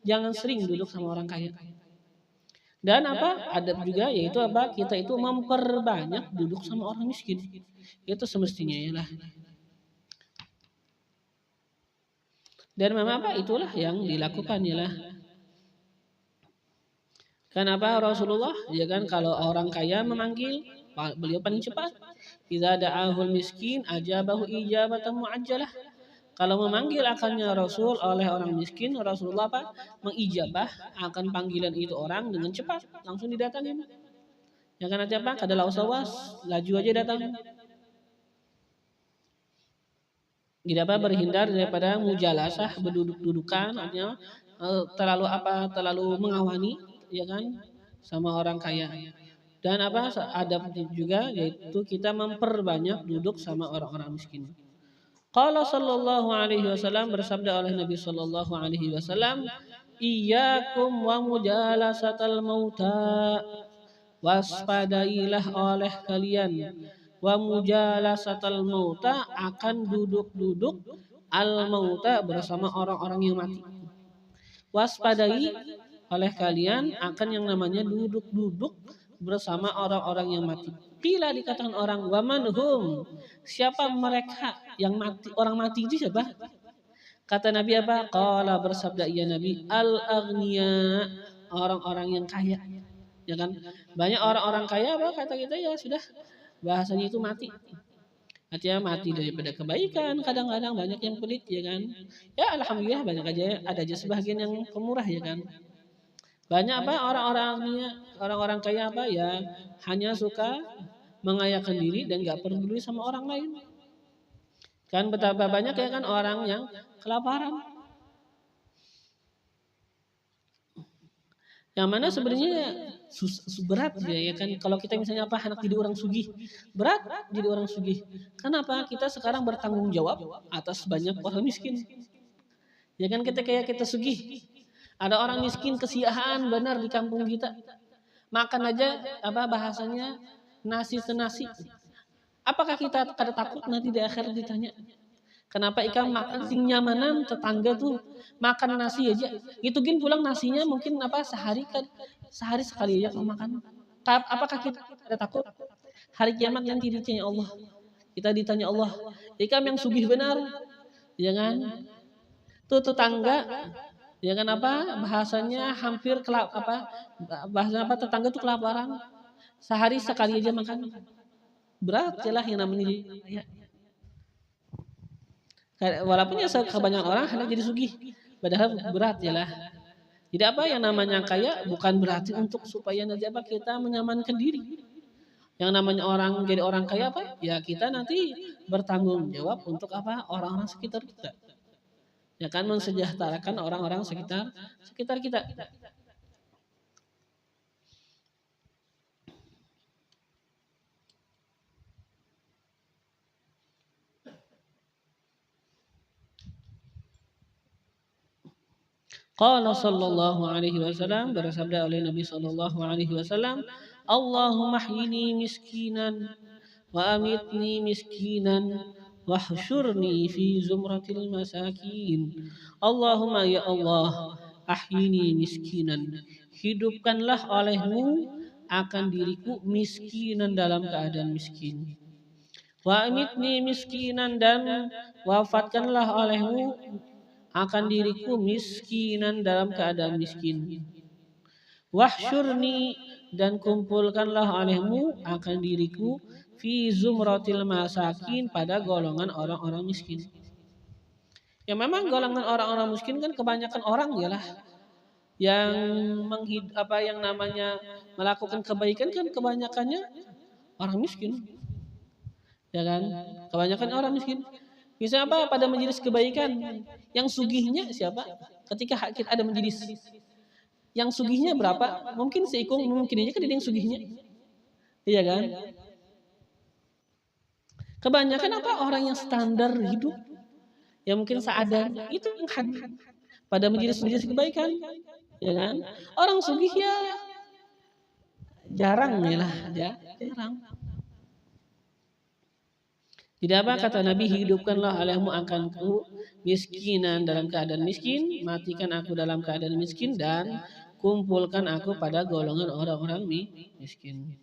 Jangan sering duduk sama orang kaya. Dan adab juga yaitu kita itu memperbanyak duduk sama orang miskin. Itu semestinya ialah. Dan memang itulah yang dilakukan ialah. Kenapa Rasulullah ya kan kalau orang kaya memanggil beliau paling cepat. Idza da'ahul miskin ajabahu ijabatan muajjalah. Kalau memanggil akannya Rasul oleh orang miskin, Rasulullah mengijabah akan panggilan itu orang dengan cepat, langsung didatangin. Ya kan artinya kadalah usawas, laju aja datang. Tidak berhindar daripada mujalasah berduduk-dudukan artinya terlalu mengawani ya kan sama orang kaya. Dan adab juga yaitu kita memperbanyak duduk sama orang-orang miskin. Qala sallallahu alaihi wasallam bersabda oleh Nabi sallallahu alaihi wasallam, "Iyyakum wa mujalasatal mauta." Waspadailah oleh kalian wa mujalasatal mauta akan duduk-duduk al mauta bersama orang-orang yang mati. Waspadai oleh kalian akan yang namanya duduk-duduk bersama orang-orang yang mati. Bila dikatakan orang wamanhum, siapa mereka yang mati? Orang mati itu siapa? Kata Nabi Qala bersabda ia Nabi al-aghnia, orang-orang yang kaya. Ya kan? Banyak orang-orang kaya kata kita ya sudah bahasanya itu mati. Artinya mati daripada kebaikan. Kadang-kadang banyak yang pelit ya kan. Ya alhamdulillah banyak aja ada aja sebagian yang pemurah ya kan. Banyak orang-orang kaya ya hanya suka mengayakan diri dan gak peduli sama orang lain. Kan betapa banyak ya kan orang yang kelaparan. Yang mana sebenarnya berat ya kan kalau kita misalnya anak jadi orang sugih. Berat jadi orang sugih. Kenapa? Kita sekarang bertanggung jawab atas banyak orang miskin. Ya kan kita kayak kita sugih. Ada orang miskin kesiaan benar di kampung kita. Makan aja apa bahasanya nasi senasi. Apakah kita kada takut nanti di akhir ditanya? Kenapa ikan makan sing nyamanan tetangga tuh makan nasi aja. Itu gin pulang nasinya mungkin apa sehari sekali aja kalau makan. Apakah kita ada takut? Hari kiamat nanti ditanya Allah. Kita ditanya Allah, ikam yang sugih benar, ya kan? Tuh tetangga, ya kan apa? Bahasanya hampir bahasa apa tetangga tuh kelaparan. Sehari sekali aja makan. Berat jelah yang namanya ya. Walaupun ya kebanyakan orang hendak jadi sugih, padahal berat jelah. Tidak apa yang namanya kaya bukan berarti untuk supaya nanti apa kita menyamankan diri. Yang namanya orang jadi orang kaya apa? Ya kita nanti bertanggung jawab untuk apa? Orang-orang sekitar kita. Ya kan mensejahterakan orang-orang sekitar kita. Qala sallallahu alaihi wasallam bersabda oleh Nabi sallallahu alaihi wasallam, Allahumma hyini miskinan wa amitni miskinan wahsyurni fi zumratil masakin. Allahumma ya Allah, ahyini miskinan. Hidupkanlah olehmu akan diriku miskinan dalam keadaan miskin. Wa amitni miskinan dan wafatkanlah olehmu akan diriku miskinan dalam keadaan miskin. Wahsyurni dan kumpulkanlah olehmu akan diriku fi zumratil masakin pada golongan orang-orang miskin. Ya memang golongan orang-orang miskin kan kebanyakan orang ialah yang yang namanya melakukan kebaikan kan kebanyakannya orang miskin. Ya kan? Kebanyakan orang miskin. Misalnya apa pada majelis kebaikan yang sugihnya siapa? Ketika kita ada majelis yang sugihnya berapa? Mungkin seikung mungkin aja kan ada yang sugihnya. Iya kan? Kebanyakan apa orang yang standar hidup yang mungkin seadanya itu yang hadir pada majelis-majelis kebaikan. Ya kan? Orang sugih ya jarang ya, jarang. Tidak apa kata Nabi, hidupkanlah olehmu akanku miskinan dalam keadaan miskin, matikan aku dalam keadaan miskin, dan kumpulkan aku pada golongan orang-orang miskin.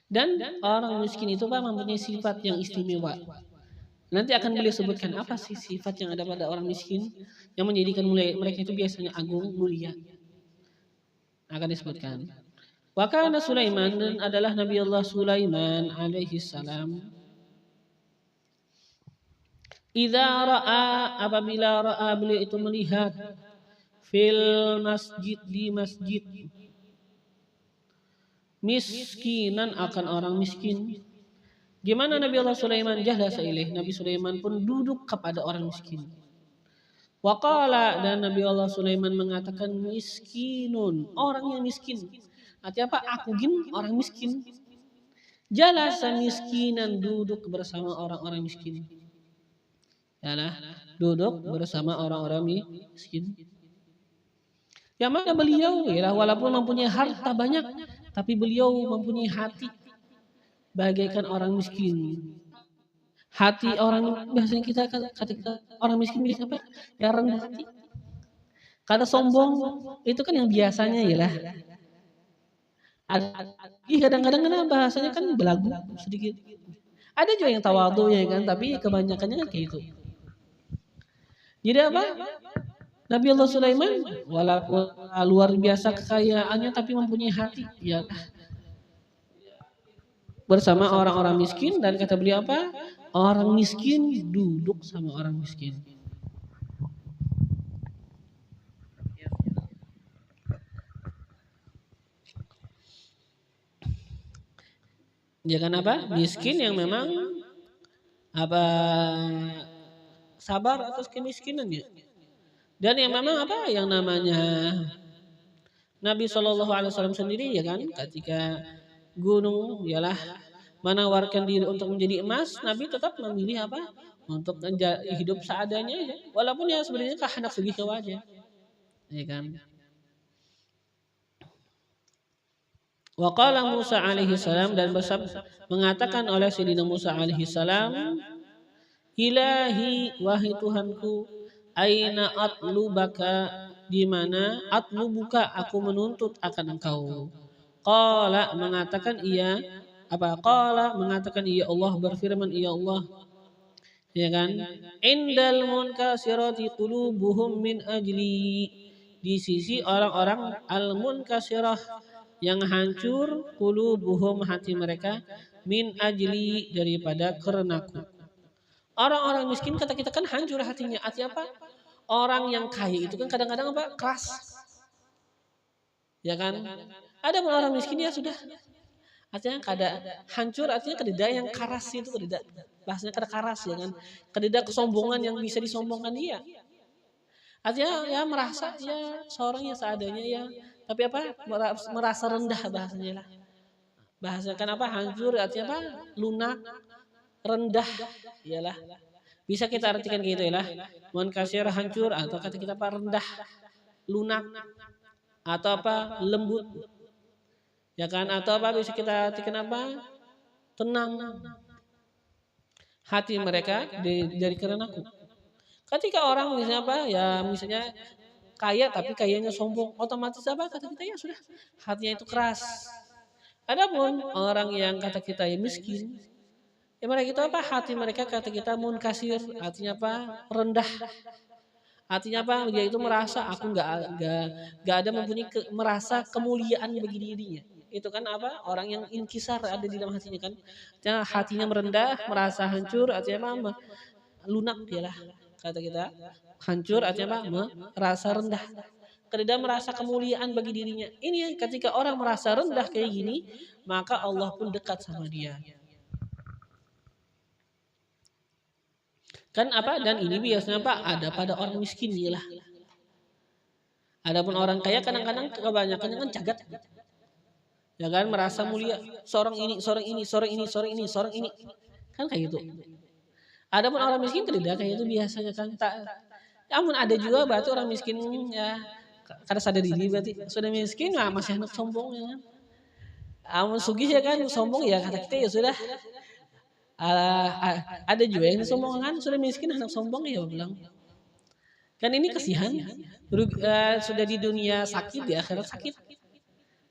Dan orang miskin itu Pak mempunyai sifat yang istimewa. Nanti akan beliau sebutkan apa sih sifat yang ada pada orang miskin yang menjadikan mereka itu biasanya agung, mulia. Akan disebutkan. Wa kana Sulaiman, dan adalah Nabi Allah Sulaiman alaihi salam. Apabila ra'a beliau itu melihat fil masjid di masjid miskinan akan orang miskin. Gimana Nabi Allah Sulaiman jalasa ilaih? Nabi Sulaiman pun duduk kepada orang miskin. Waqala, dan Nabi Allah Sulaiman mengatakan miskinun, orang yang miskin. Artinya apa? Aku gin orang miskin. Jalasa miskinan, duduk bersama orang-orang miskin. Yalah, duduk bersama orang-orang miskin. Yang mana beliau ya walaupun mempunyai harta banyak, tapi beliau mempunyai hati bagaikan orang miskin. Hati orang biasanya kita ketika orang miskin bisa apa? Ya rendah hati. Kata sombong itu kan yang biasanya ya lah. Kadang-kadang kan bahasanya kan belagu sedikit. Ada juga yang tawadhu ya kan, tapi kebanyakannya kan kayak itu. Jadi apa? Nabi Allah Sulaiman walaupun luar biasa kekayaannya tapi mempunyai hati ya bersama orang-orang miskin, dan kata beliau apa? Orang miskin duduk sama orang miskin. Jangan apa? Miskin yang memang apa sabar atas kemiskinannya. Dan yang memang apa? Yang namanya Nabi SAW sendiri ya kan, ketika gunung ialah menawarkan diri untuk menjadi emas, Nabi tetap memilih apa? Untuk hidup seadanya ya. Walaupun ya sebenarnya hendak segi ke wajah. Ya kan? Wa qala Musa alaihi salam, dan mengatakan oleh Sayyidina Musa alaihi salam, Ilahi, wahai Tuhanku, aina atlubaka, di mana atlubuka, aku menuntut akan engkau. Qala, mengatakan ia Qala, mengatakan ia Allah, berfirman ia Allah, ya kan, indal munkasirati qulubuhum min ajli, di sisi orang-orang al munkasirah, yang hancur, qulubuhum, hati mereka, min ajli, daripada karenaku. Orang-orang miskin kata kita kan hancur hatinya. Artinya apa? Orang yang kaya itu kan kadang-kadang apa? Keras. Ya kan? Ada orang miskin ya sudah. Artinya hancur, artinya kededa yang keras itu, kededa. Bahasanya keras ya kan? Kededa kesombongan yang bisa disombongkan dia. Artinya ya merasa ya seorang yang seadanya ya. Tapi apa? Merasa rendah bahasanya lah. Bahasa kan apa? Hancur artinya apa? Lunak, rendah, iyalah. Bisa kita artikan gitu ya lah. Munkasir, hancur, atau kata kita apa? Rendah, lunak, atau apa? Lembut. Ya kan? Atau apa bisa kita artikan apa? Tenang. Hati mereka dari karenaku. Ketika orang misalnya apa? Ya misalnya kaya tapi kayanya sombong, otomatis apa? Kata kita ya sudah, hatinya itu keras. Adapun orang yang kata kita ya miskin, ya mereka itu apa? Hati mereka kata kita munkasir, artinya apa? Rendah. Artinya apa? Dia itu merasa aku nggak ada mempunyai merasa kemuliaan bagi dirinya. Itu kan apa? Orang yang inkisar ada di dalam hatinya kan. Hatinya merendah, merasa hancur, artinya apa? Lunak dialah. Kata kita hancur, artinya apa? Merasa rendah. Tidak merasa kemuliaan bagi dirinya. Ini ketika orang merasa rendah kayak gini, maka Allah pun dekat sama dia. Kan apa? Dan ini biasanya apa? Ada pada orang miskin lah. Adapun orang kaya kadang-kadang kebanyakan kan cagat. Ya kan, merasa mulia. Seorang ini, seorang ini, seorang ini, seorang ini, seorang ini. Kan kayak gitu. Adapun orang miskin tidak kayak itu biasanya kan. Namun ada juga berarti orang miskin ya karena sadar diri berarti sudah miskin lah masih hendak sombong ya kan. Amun sugih ya kan sombong ya kata kita ya sudah. Ada juga yang sombong kan sudah miskin hendak sombong ya bilang. Kan ini kasihan. Sudah di dunia sakit di akhirat sakit.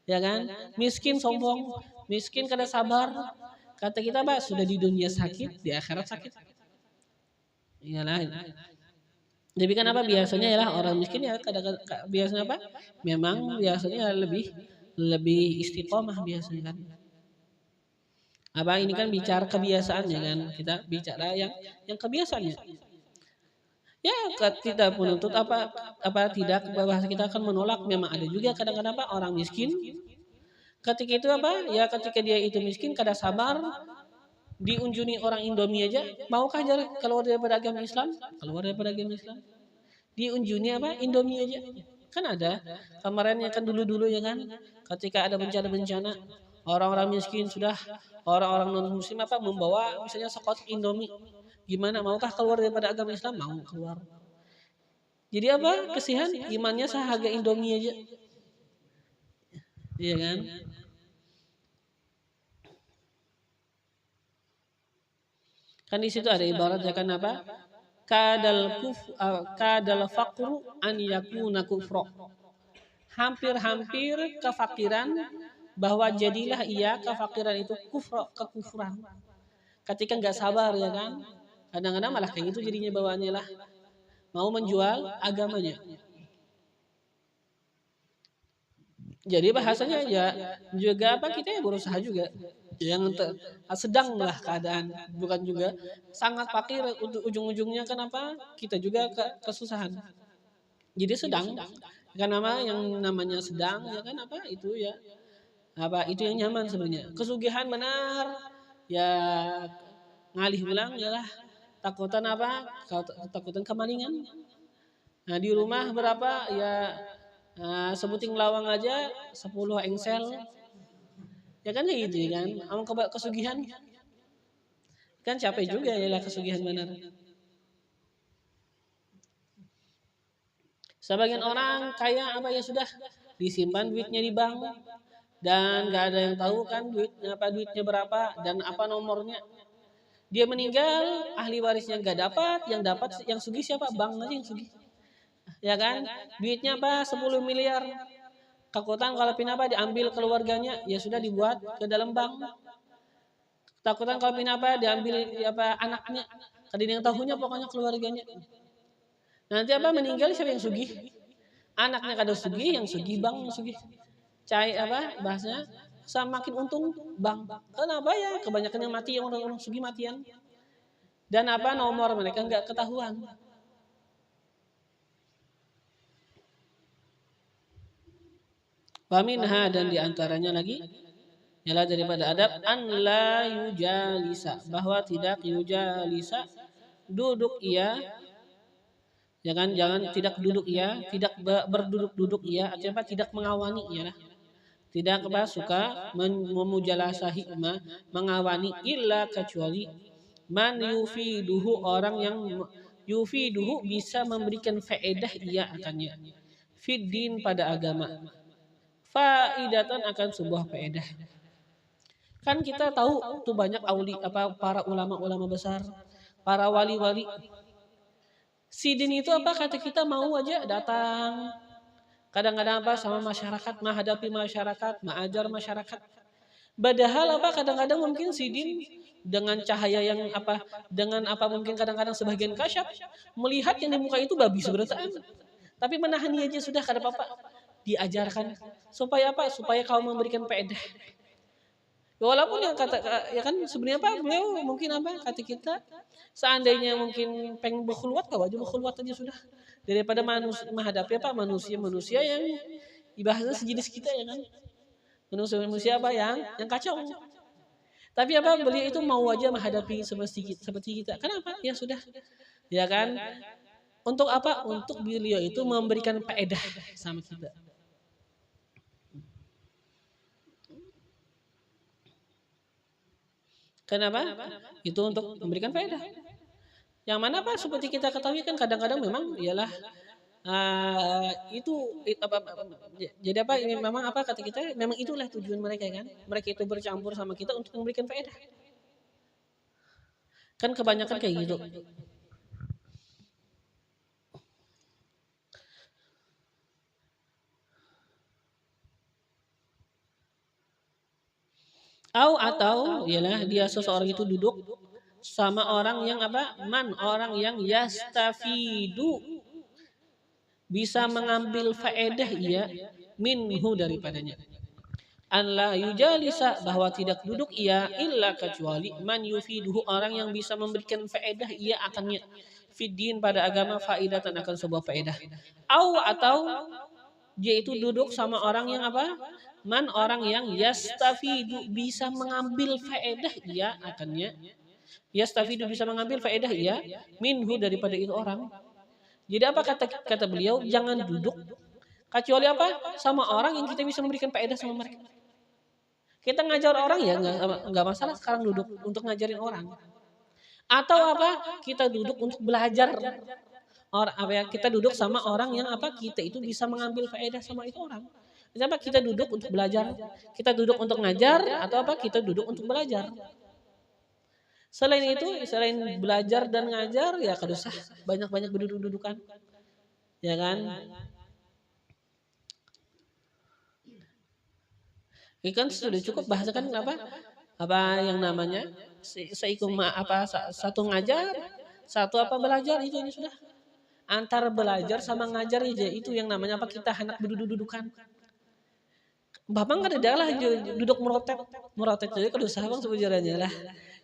Ya kan? Miskin sombong, miskin kada sabar. Kata kita Pak sudah di dunia sakit, di akhirat sakit. Iyalah. Jadi kan apa biasanya ya orang miskin ya kadang-kadang biasanya apa? Memang biasanya lebih istiqomah biasanya kan. Apa ini kan bicara kebiasaannya kan, kita bicara yang kebiasaannya. Ya kita menuntut apa tidak bahwa kita akan menolak. Memang ada juga kadang-kadang apa orang miskin. Ketika itu apa? Ya ketika dia itu miskin kada sabar, diunjuni orang Indomie aja, maukah keluar daripada agama Islam? Keluar daripada agama Islam. Diunjuni apa? Indomie aja. Kan ada kemarinnya kan dulu-dulu ya kan, ketika ada bencana-bencana, orang-orang miskin sudah orang-orang non muslim apa membawa misalnya sekotak Indomie. Gimana maukah keluar daripada agama Islam? Mau keluar. Jadi apa? Kesihan imannya seharga Indomie aja. Iya kan? Kan di situ ada ibarat ya kan apa? Kadal faqru an yakuna kufra. Hampir-hampir kefakiran bahwa jadilah ia kefakiran itu kekufuran. Ketika nggak sabar ya kan? Kadang-kadang malah kayak gitu jadinya bawaannya lah. Mau menjual agamanya. Jadi bahasanya ya juga apa kita ya berusaha juga. Yang sedang lah keadaan, bukan juga sangat fakir ujung-ujungnya kenapa kita juga kesusahan. Jadi sedang kan nama yang namanya sedang ya kan apa itu ya apa itu yang nyaman sebenarnya. Kesugihan benar ya ngalih bilang ya lah takutan apa takutan kemalingan. Nah di rumah berapa ya sebuting lawang aja 10 engsel. Ya kan kayak gitu kan. Amang kesugihan kan capek juga ya lah kesugihan benar. Sebagian orang kaya apa ya sudah disimpan duitnya di bank dan gak ada yang tahu kan duitnya berapa dan apa nomornya. Dia meninggal, ahli warisnya gak dapat, yang sugih siapa? Bank aja yang sugih. Ya kan? Duitnya apa? 10 miliar. Takutan kalau pinapa diambil keluarganya, ya sudah dibuat ke dalam bank. Takutan kalau pinapa diambil anaknya, kadang yang tahunya pokoknya keluarganya. Nanti apa meninggal siapa yang sugih? Anaknya kada sugih, yang sugih bank yang sugih. Bahasanya semakin untung bank. Kenapa ya? Kebanyakan yang mati yang orang sugih matian. Dan nomor mereka nggak ketahuan. Waminha dan diantaranya lagi ialah daripada adab an la yujalisa, bahwa tidak yujalisa duduk ia, jangan tidak duduk ia, tidak berduduk-duduk ia, artinya tidak mengawani ialah tidak suka memujalasahi mengawani illa kecuali man yufiduhu, orang yang yufiduhu bisa memberikan faedah ia akannya fiddin pada agama, faidatan akan sebuah faedah. Kan kita tahu tuh banyak para ulama-ulama besar, para wali-wali. Sidin itu kata kita mau aja datang. Kadang-kadang sama masyarakat, menghadapi masyarakat, mengajar masyarakat. Padahal kadang-kadang mungkin sidin dengan cahaya yang dengan mungkin kadang-kadang sebagian kasyaf melihat yang di muka itu babi seberataan. Tapi menahan aja sudah kada apa-apa. Diajarkan supaya supaya kau memberikan faedah. Walaupun yang kata ya kan sebenarnya beliau mungkin kata kita seandainya mungkin pengen berkhulwat kau aja berkhulwat aja sudah daripada menghadapi manusia yang ibahasa sejenis kita ya kan, manusia yang kacau. Tapi beliau itu mau aja menghadapi seperti kita. Kenapa? Ya sudah ya kan, untuk untuk beliau itu memberikan faedah sama kita. Kenapa? Itu untuk memberikan faedah. Yang mana seperti kita ketahui kan kadang-kadang memang ialah jadi memang kata kita memang itulah tujuan mereka kan. Mereka itu bercampur sama kita untuk memberikan faedah. Kan kebanyakan kayak gitu. Atau ialah dia seseorang itu duduk sama orang yang orang yang yastafidu, bisa mengambil faedah ia minhu daripadanya. An la yujalisa, bahwa tidak duduk ia illa kecuali man yufiduhu, orang yang bisa memberikan faedah ia akannya fiddin pada agama, faidatan akan sebuah faedah. Atau dia itu duduk sama orang yang orang yang yastafidu, bisa mengambil faedah ia akannya. Yastafidu, bisa mengambil faedah ia minhu daripada itu orang. Jadi kata beliau, jangan duduk kecuali sama orang yang kita bisa memberikan faedah sama mereka. Kita ngajar orang ya nggak masalah sekarang duduk untuk ngajarin orang. Atau kita duduk untuk belajar. Kita duduk sama orang yang kita itu bisa mengambil faedah sama itu orang. Kenapa kita duduk untuk belajar? Kita duduk untuk ngajar atau kita duduk untuk belajar? Selain itu, selain belajar dan ngajar ya kada usah banyak-banyak berduduk-dudukan. Ya kan? Ikan sudah cukup bahasakan yang namanya satu ngajar, satu belajar, itu sudah. Antara belajar sama ngajar itu yang namanya kita hendak berduduk-dudukan. Bapak kan ada lah duduk merotet jadi kada usah sebenarnya lah.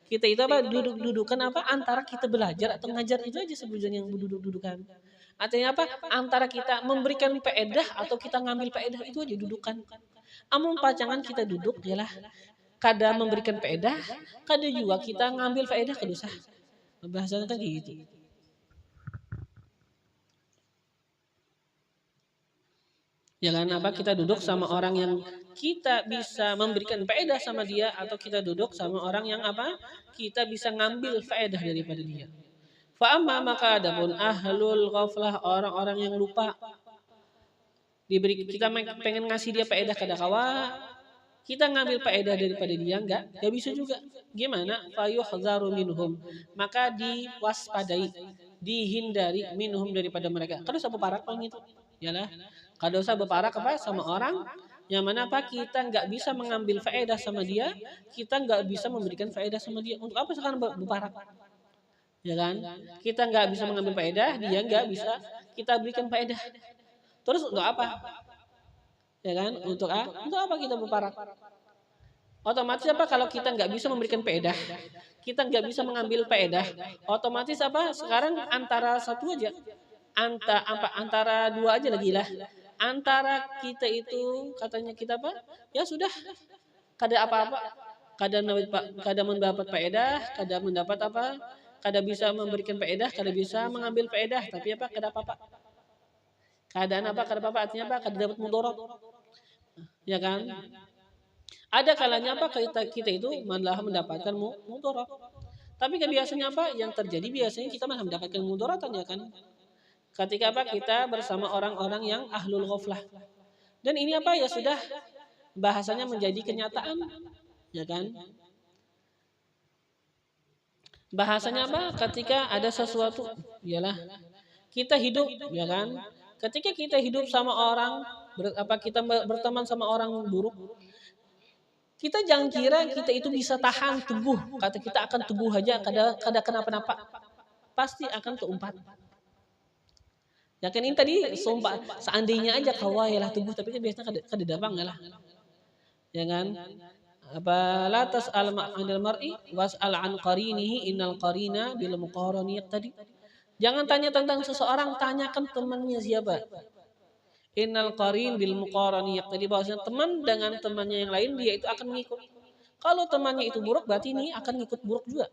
Kita itu duduk-dudukan antara kita belajar atau ngajar, itu aja sebenarnya yang duduk-dudukan. Artinya antara kita memberikan faedah atau kita ngambil faedah, itu aja dudukan. Amun pacangan kita duduk ialah kada memberikan faedah, kada juga kita ngambil faedah, kada usah. Bahasanya kan gitu. Jangan apa kita duduk sama orang yang kita bisa memberikan faedah sama dia, atau kita duduk sama orang yang apa kita bisa ngambil faedah daripada dia. Fa amma maka adapun ahlul ghaflah, orang-orang yang lupa, diberi kita pengen ngasih dia faedah kada kawa, kita ngambil faedah daripada dia enggak bisa juga. Gimana? Fayuhzaru minhum, maka diwaspadai, dihindari minhum daripada mereka. Kada usah beparak kalau gitu. Yalah. Kada usah beparak apa sama orang yang mana apa kita enggak bisa mengambil faedah sama dia, kita enggak bisa memberikan faedah sama dia. Untuk apa sekarang beparak? Ya kan? Kita enggak bisa mengambil faedah, dia enggak bisa kita berikan faedah. Terus untuk apa? Ya kan? Untuk apa kita beparak? Otomatis apa kalau kita nggak bisa memberikan faedah, kita nggak bisa mengambil faedah, otomatis apa sekarang antara satu aja, antara dua aja lagi lah, antara kita itu katanya kita apa? Ya sudah, kada apa-apa, kada mendapat faedah, kada mendapat apa? Kada bisa memberikan faedah, kada bisa mengambil faedah, tapi apa? Kada apa-apa. Keadaan apa? Kada apa-apa artinya apa? Kada dapat mudarat. Ya kan? Ada kalanya apa kita itu malah mendapatkan mudarat. Tapi kan biasanya apa yang terjadi, biasanya kita malah mendapatkan mudaratan ya kan. Ketika apa kita bersama orang-orang yang ahlul ghaflah. Dan ini apa ya sudah bahasanya menjadi kenyataan ya kan. Bahasanya apa ketika ada sesuatu ialah kita hidup ya kan. Ketika kita hidup sama orang kita berteman sama orang buruk, kita jangan kira kita itu bisa tahan teguh. Kata kita akan teguh aja, kada kenapa-napa. Pasti akan keumpat. Ya kan ini tadi sumpah seandainya aja kawai lah teguh, tapi kan biasanya kada dabang lah. Ya kan? Apa la tas'al ma'anil mar'i was'al an qarinihi innal qarina bil muqarani tadi. Jangan tanya tentang seseorang, tanyakan temannya siapa. Innal qarin bil muqarani yaqtadi, bahwasanya teman dengan temannya yang lain dia itu akan mengikut. Kalau temannya itu buruk berarti ini akan ngikut buruk juga.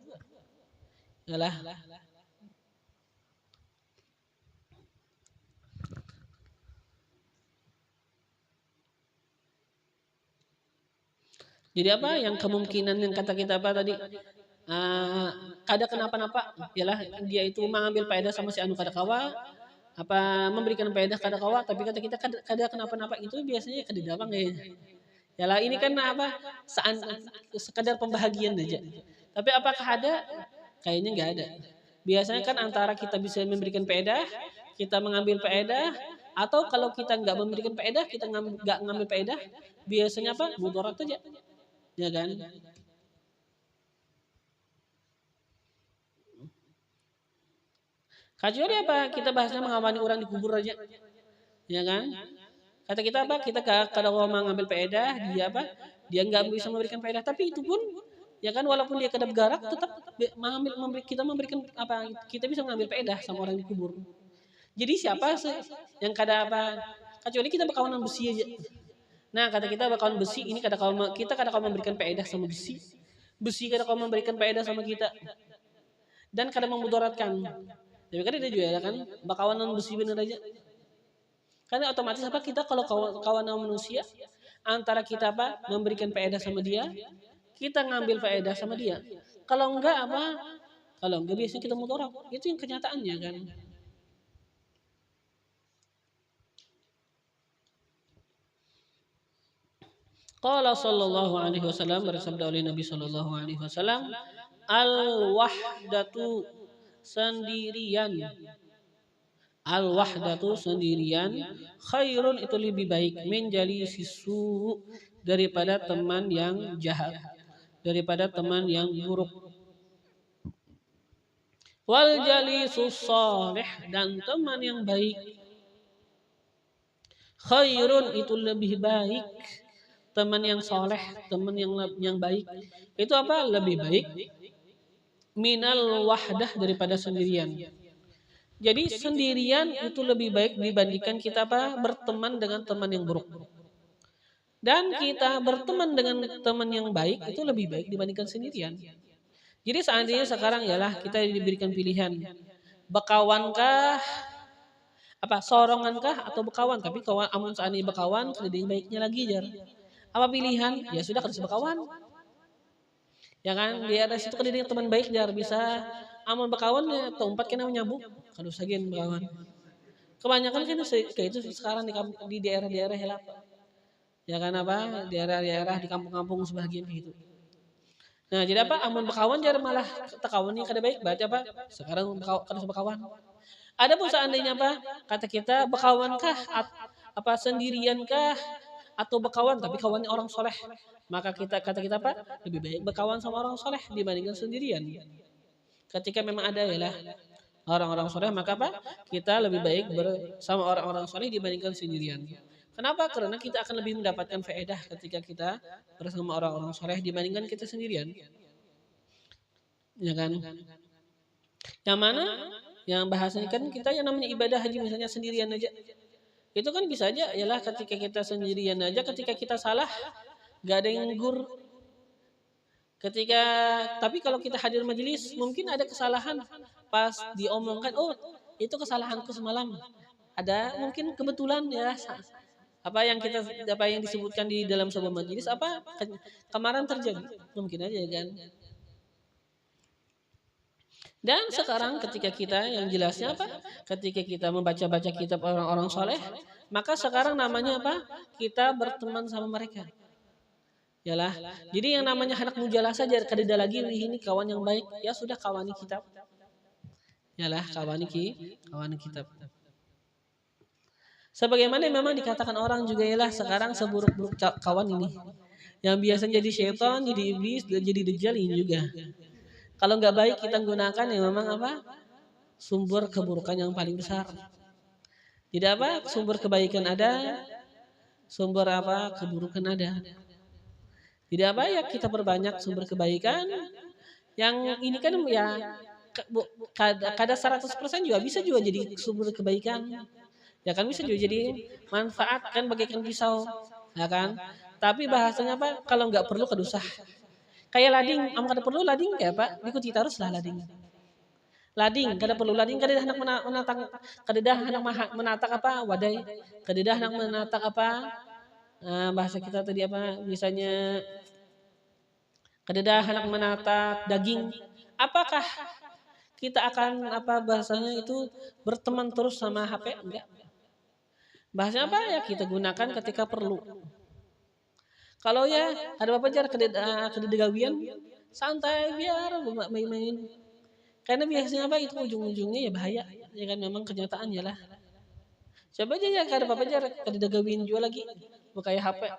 Yalah. Jadi apa yang kemungkinan yang kata kita apa tadi? Kada kenapa-napa, yalah dia itu mengambil faedah sama si anu kada kawa, apa memberikan faedah kada kawa, tapi kata kita kada kenapa-napa, itu biasanya kada dabang ya. Yalah ini kan apa sekadar pembahagian aja. Tapi apakah ada? Kayaknya enggak ada. Biasanya kan antara kita bisa memberikan faedah, kita mengambil faedah, atau kalau kita enggak memberikan faedah, kita enggak ngambil faedah, biasanya apa? Mudarat aja. Ya kan? Kecuali apa? Kita bahasnya mengawani orang di kubur aja. Ya kan? Kata kita apa? Kita kada mau mengambil faedah, dia apa? Dia enggak bisa memberikan faedah, tapi itu pun ya kan walaupun dia kada bergerak tetap kita memberikan apa? Kita bisa mengambil faedah sama orang di kubur. Jadi siapa yang kada apa? Kecuali kita berkawanan besi aja. Nah, kata kita berkawan besi ini kita kada kawan memberikan faedah sama besi. Besi kada kawan memberikan faedah sama kita. Dan kada memudaratkan. Tapi kan dia juga kan bakawanan besi bener aja. Karena otomatis apa kita kalau kawanan manusia antara kita apa memberikan faedah sama dia, kita ngambil faedah sama dia. Kalau enggak apa? Kalau enggak biasanya kita mudarat. Itu yang kenyataannya kan. Qala sallallahu alaihi wasallam, bersabda oleh Nabi sallallahu alaihi wasallam, al-wahdatu sendirian. Al-wahdatu sendirian khairun itu lebih baik min jalisisu daripada teman yang jahat, daripada teman yang buruk. Wal jalisus salih, dan teman yang baik khairun itu lebih baik. Teman yang soleh, teman yang baik itu apa? Lebih baik minal wahdah daripada sendirian. Jadi sendirian itu lebih baik dibandingkan kita apa? Berteman dengan teman yang buruk. Dan kita berteman dengan teman yang baik itu lebih baik dibandingkan sendirian. Jadi seandainya sekarang ialah kita diberikan pilihan, berkawankah apa sorongan kah atau bekawan? Tapi kawan amun seandainya bekawan kada ada baiknya lagi jar. Apa pilihan? Ya sudah kada bekawan. Ya kan di atas itu kada ada teman baik jar bisa amun bekawan ya tempat kena menyambung kada usah gen bekawan. Kebanyakan kan kayak itu sekarang di daerah-daerah helap. Ya kan apa daerah-daerah di kampung-kampung sebagian gitu. Nah, jadi apa? Amun bekawan jar malah tekawan ini kada baik. Berarti apa? Sekarang kada bekawan. Ada pun seandainya apa? Kata kita bekawan kah? Apa sendirian kah? Atau bekawan tapi kawannya orang soleh. Maka kata kita apa? Lebih baik bekawan sama orang soleh dibandingkan sendirian. Ketika memang ada yalah orang-orang soleh maka apa? Kita lebih baik bersama orang-orang soleh dibandingkan sendirian. Kenapa? Karena kita akan lebih mendapatkan faedah ketika kita bersama orang-orang soleh dibandingkan kita sendirian. Ya kan? Yang mana? Yang bahasanya kan kita yang namanya ibadah haji misalnya sendirian aja. Itu kan bisa aja ialah ketika kita sendirian aja ketika kita salah gak ada yang negur. Tapi kalau kita hadir majelis mungkin ada kesalahan pas diomongkan, oh itu kesalahanku semalam. Ada mungkin kebetulan ya apa yang disebutkan di dalam sebuah majelis apa kemarin terjadi mungkin aja kan. Dan sekarang ketika kita yang jelasnya apa? Ketika kita membaca-baca kitab orang-orang soleh, maka sekarang namanya apa? Kita berteman sama mereka. Yalah. Jadi yang namanya anak mujalah saja kadida lagi ini kawan yang baik. Ya sudah kawani kitab. Yalah kawani kitab. Sebagaimana memang dikatakan orang juga ialah sekarang seburuk-buruk kawan ini. Yang biasanya jadi syaitan, jadi iblis, dan jadi dajjal ini juga. Kalau nggak baik kita gunakan ya memang apa? Sumber keburukan yang paling besar. Jadi apa? Sumber kebaikan ada, sumber apa? Keburukan ada. Jadi apa ya kita perbanyak sumber kebaikan. Yang ini kan ya kada 100% juga bisa juga jadi sumber kebaikan. Ya kan bisa juga jadi manfaat kan bagaikan pisau, ya kan? Tapi bahasanya apa? Kalau nggak perlu kedusah. Kayak lading, kada perlu lading kayak apa? Ikuti terus lah lading. Lading, kada perlu lading, kada hendak menatak apa? Wadai, kada hendak menatak apa? Bahasa kita tadi apa? Misalnya kada hendak menatak daging. Apakah kita akan apa bahasanya itu berteman terus sama HP? Enggak. Bahasanya apa ya kita gunakan ketika perlu. Kalau ya ada apa jar kedagawian santai biar main-main. Karena biasanya apa itu ujung-ujungnya ya bahaya. Ya kan memang kenyataan ya lah. Coba aja ya kada apa jar kedagawian juga lagi. Buka HP.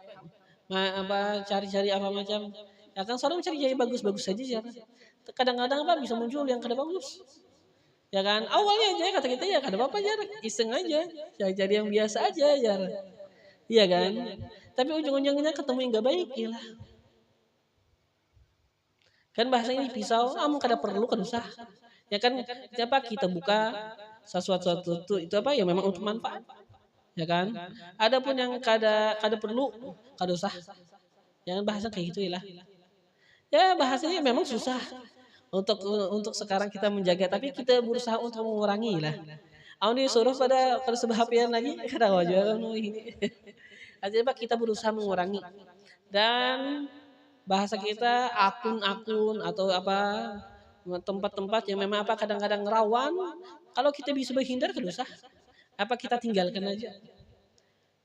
Apa cari-cari apa macam. Ya kan selalu cari jadi bagus-bagus saja jar. Kadang-kadang apa bisa muncul yang kada bagus. Ya kan awalnya aja kata kita ya kada apa-apa jar iseng aja cari yang biasa aja jar iya kan tapi ujung-ujungnya ketemu yang gak baik ya lah kan bahasa ini pisau kamu kada perlu kada usah ya kan siapa kita buka sesuatu itu apa ya memang untuk manfaat ya kan adapun yang kada perlu kada usah jangan bahasa kayak gitu ya lah ya bahasanya memang susah untuk sekarang kita menjaga tapi kita berusaha untuk mengurangi lah. Aku disuruh pada sebahagian lagi kada wajar ini. Artinya kita berusaha mengurangi dan bahasa kita akun-akun atau apa tempat-tempat yang memang apa kadang-kadang rawan kalau kita bisa menghindar kada usah apa kita tinggalkan aja.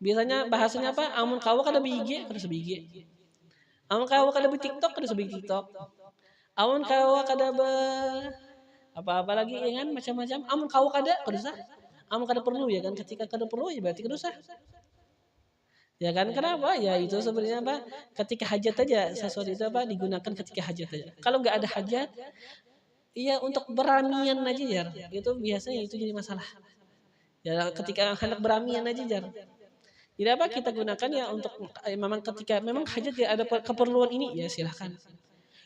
Biasanya bahasanya apa amun kawa kada bi-IG kada se-IG. Amun kawa kada bi TikTok kada se-bi TikTok. Amun kawa kada apa-apa lagi ya kan macam-macam. Amun kawa kada usah. Amun kada perlu ya kan ketika kada perlu ya berarti kada usah. Ya kan kenapa? Ya itu sebenarnya apa? Ketika hajat aja sesuatu itu apa digunakan ketika hajat aja. Kalau nggak ada hajat iya untuk beramian aja jar. Itu biasanya itu jadi masalah. Ya ketika hendak beramian aja jar. Jadi apa kita gunakan ya untuk memang ketika memang hajat ya ada keperluan ini ya silahkan.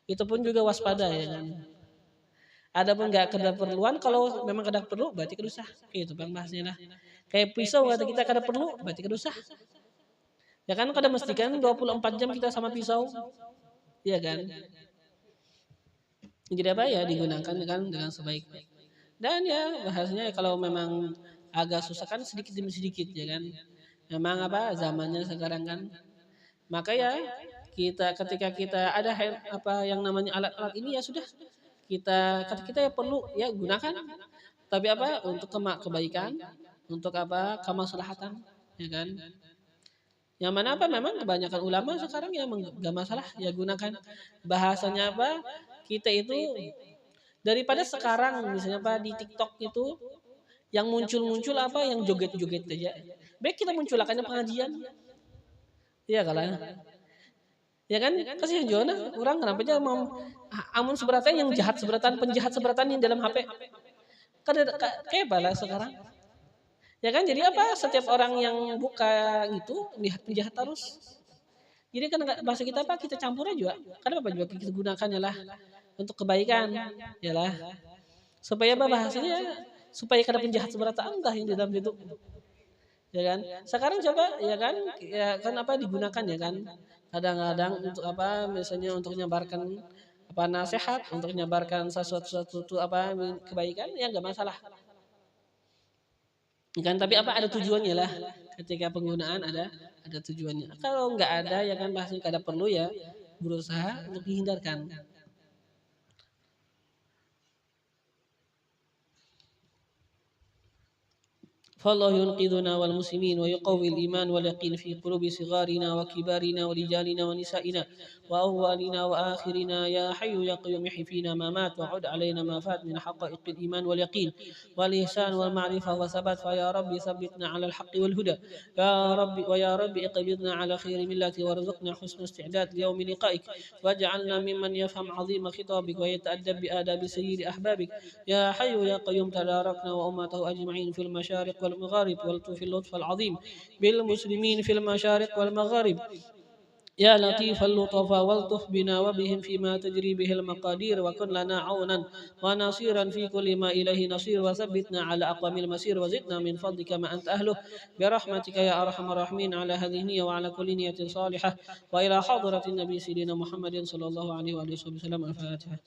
Itu pun juga waspada ya kan. Adapun nggak kada perluan kalau memang kada perlu berarti kada usah. Itu bang bahasnya lah. Kayak pisau kata kita kada perlu berarti kada usah. Ya kan kada mestikan 24 jam kita sama pisau. Iya kan? Jadi apa ya digunakan kan dengan sebaik-baik. Dan ya bahasanya kalau memang agak susah kan sedikit demi sedikit ya kan. Memang zamannya sekarang kan. Maka ya kita ketika kita ada yang namanya alat-alat ini ya sudah kita ya perlu ya gunakan. Tapi untuk kebaikan, untuk kemaslahatan ya kan. Yang mana memang kebanyakan ulama sekarang ya nggak masalah ya gunakan bahasanya kita itu daripada sekarang misalnya di TikTok itu yang muncul yang joget-joget aja. Baik kita munculakannya pengajian. Iya kalah. Ya kan? Kasihan juga orang kenapa aja mau amun seberatan yang jahat seberatan penjahat seberatan yang dalam HP. Kan kayak balas sekarang. Ya kan jadi setiap orang yang buka itu lihat penjahat terus. Jadi kan bahasa kita kita campur aja. Karena juga kita gunakan lah untuk kebaikan yalah. Supaya bahasanya supaya kada penjahat seberatan entah yang di dalam itu. Ya kan? Sekarang coba ya kan digunakan ya kan. Kadang-kadang untuk misalnya untuk menyebarkan nasihat, untuk menyebarkan sesuatu kebaikan ya enggak masalah. Kan tapi ada tujuannya lah. Ketika penggunaan ada tujuannya. Kalau enggak ada ya kan bahasanya kada perlu ya berusaha untuk dihindarkan. فالله ينقذنا والمسلمين ويقوي الإيمان واليقين في قلوب صغارنا وكبارنا ورجالنا ونسائنا وأولنا وآخرنا يا حي يا قيوم احي فينا ما مات وعد علينا ما فات من حقائق الإيمان واليقين والإحسان والمعرفة والثبات فيا ربي ثبتنا على الحق والهدى يا ربي ويا ربي اقبضنا على خير ملة وارزقنا حسن استعداد ليوم لقائك واجعلنا ممن يفهم عظيم خطابك ويتأدب بآداب سيد أحبابك يا حي يا قيوم تداركنا وأمته أجمعين في المشارق والمغارب والطف اللطف العظيم بالمسلمين في المشارق والمغارب يا لطيف اللطف والطف بنا وبهم فيما تجري به المقادير وكن لنا عونا ونصيرا في كل ما إليه نصير وثبتنا على أقوم المسير وزدنا من فضلك ما أنت أهله برحمتك يا أرحم الراحمين على هذه النية وعلى كل نية صالحة وإلى حضرة النبي سيدنا محمد صلى الله عليه وآله وسلم الفاتحة.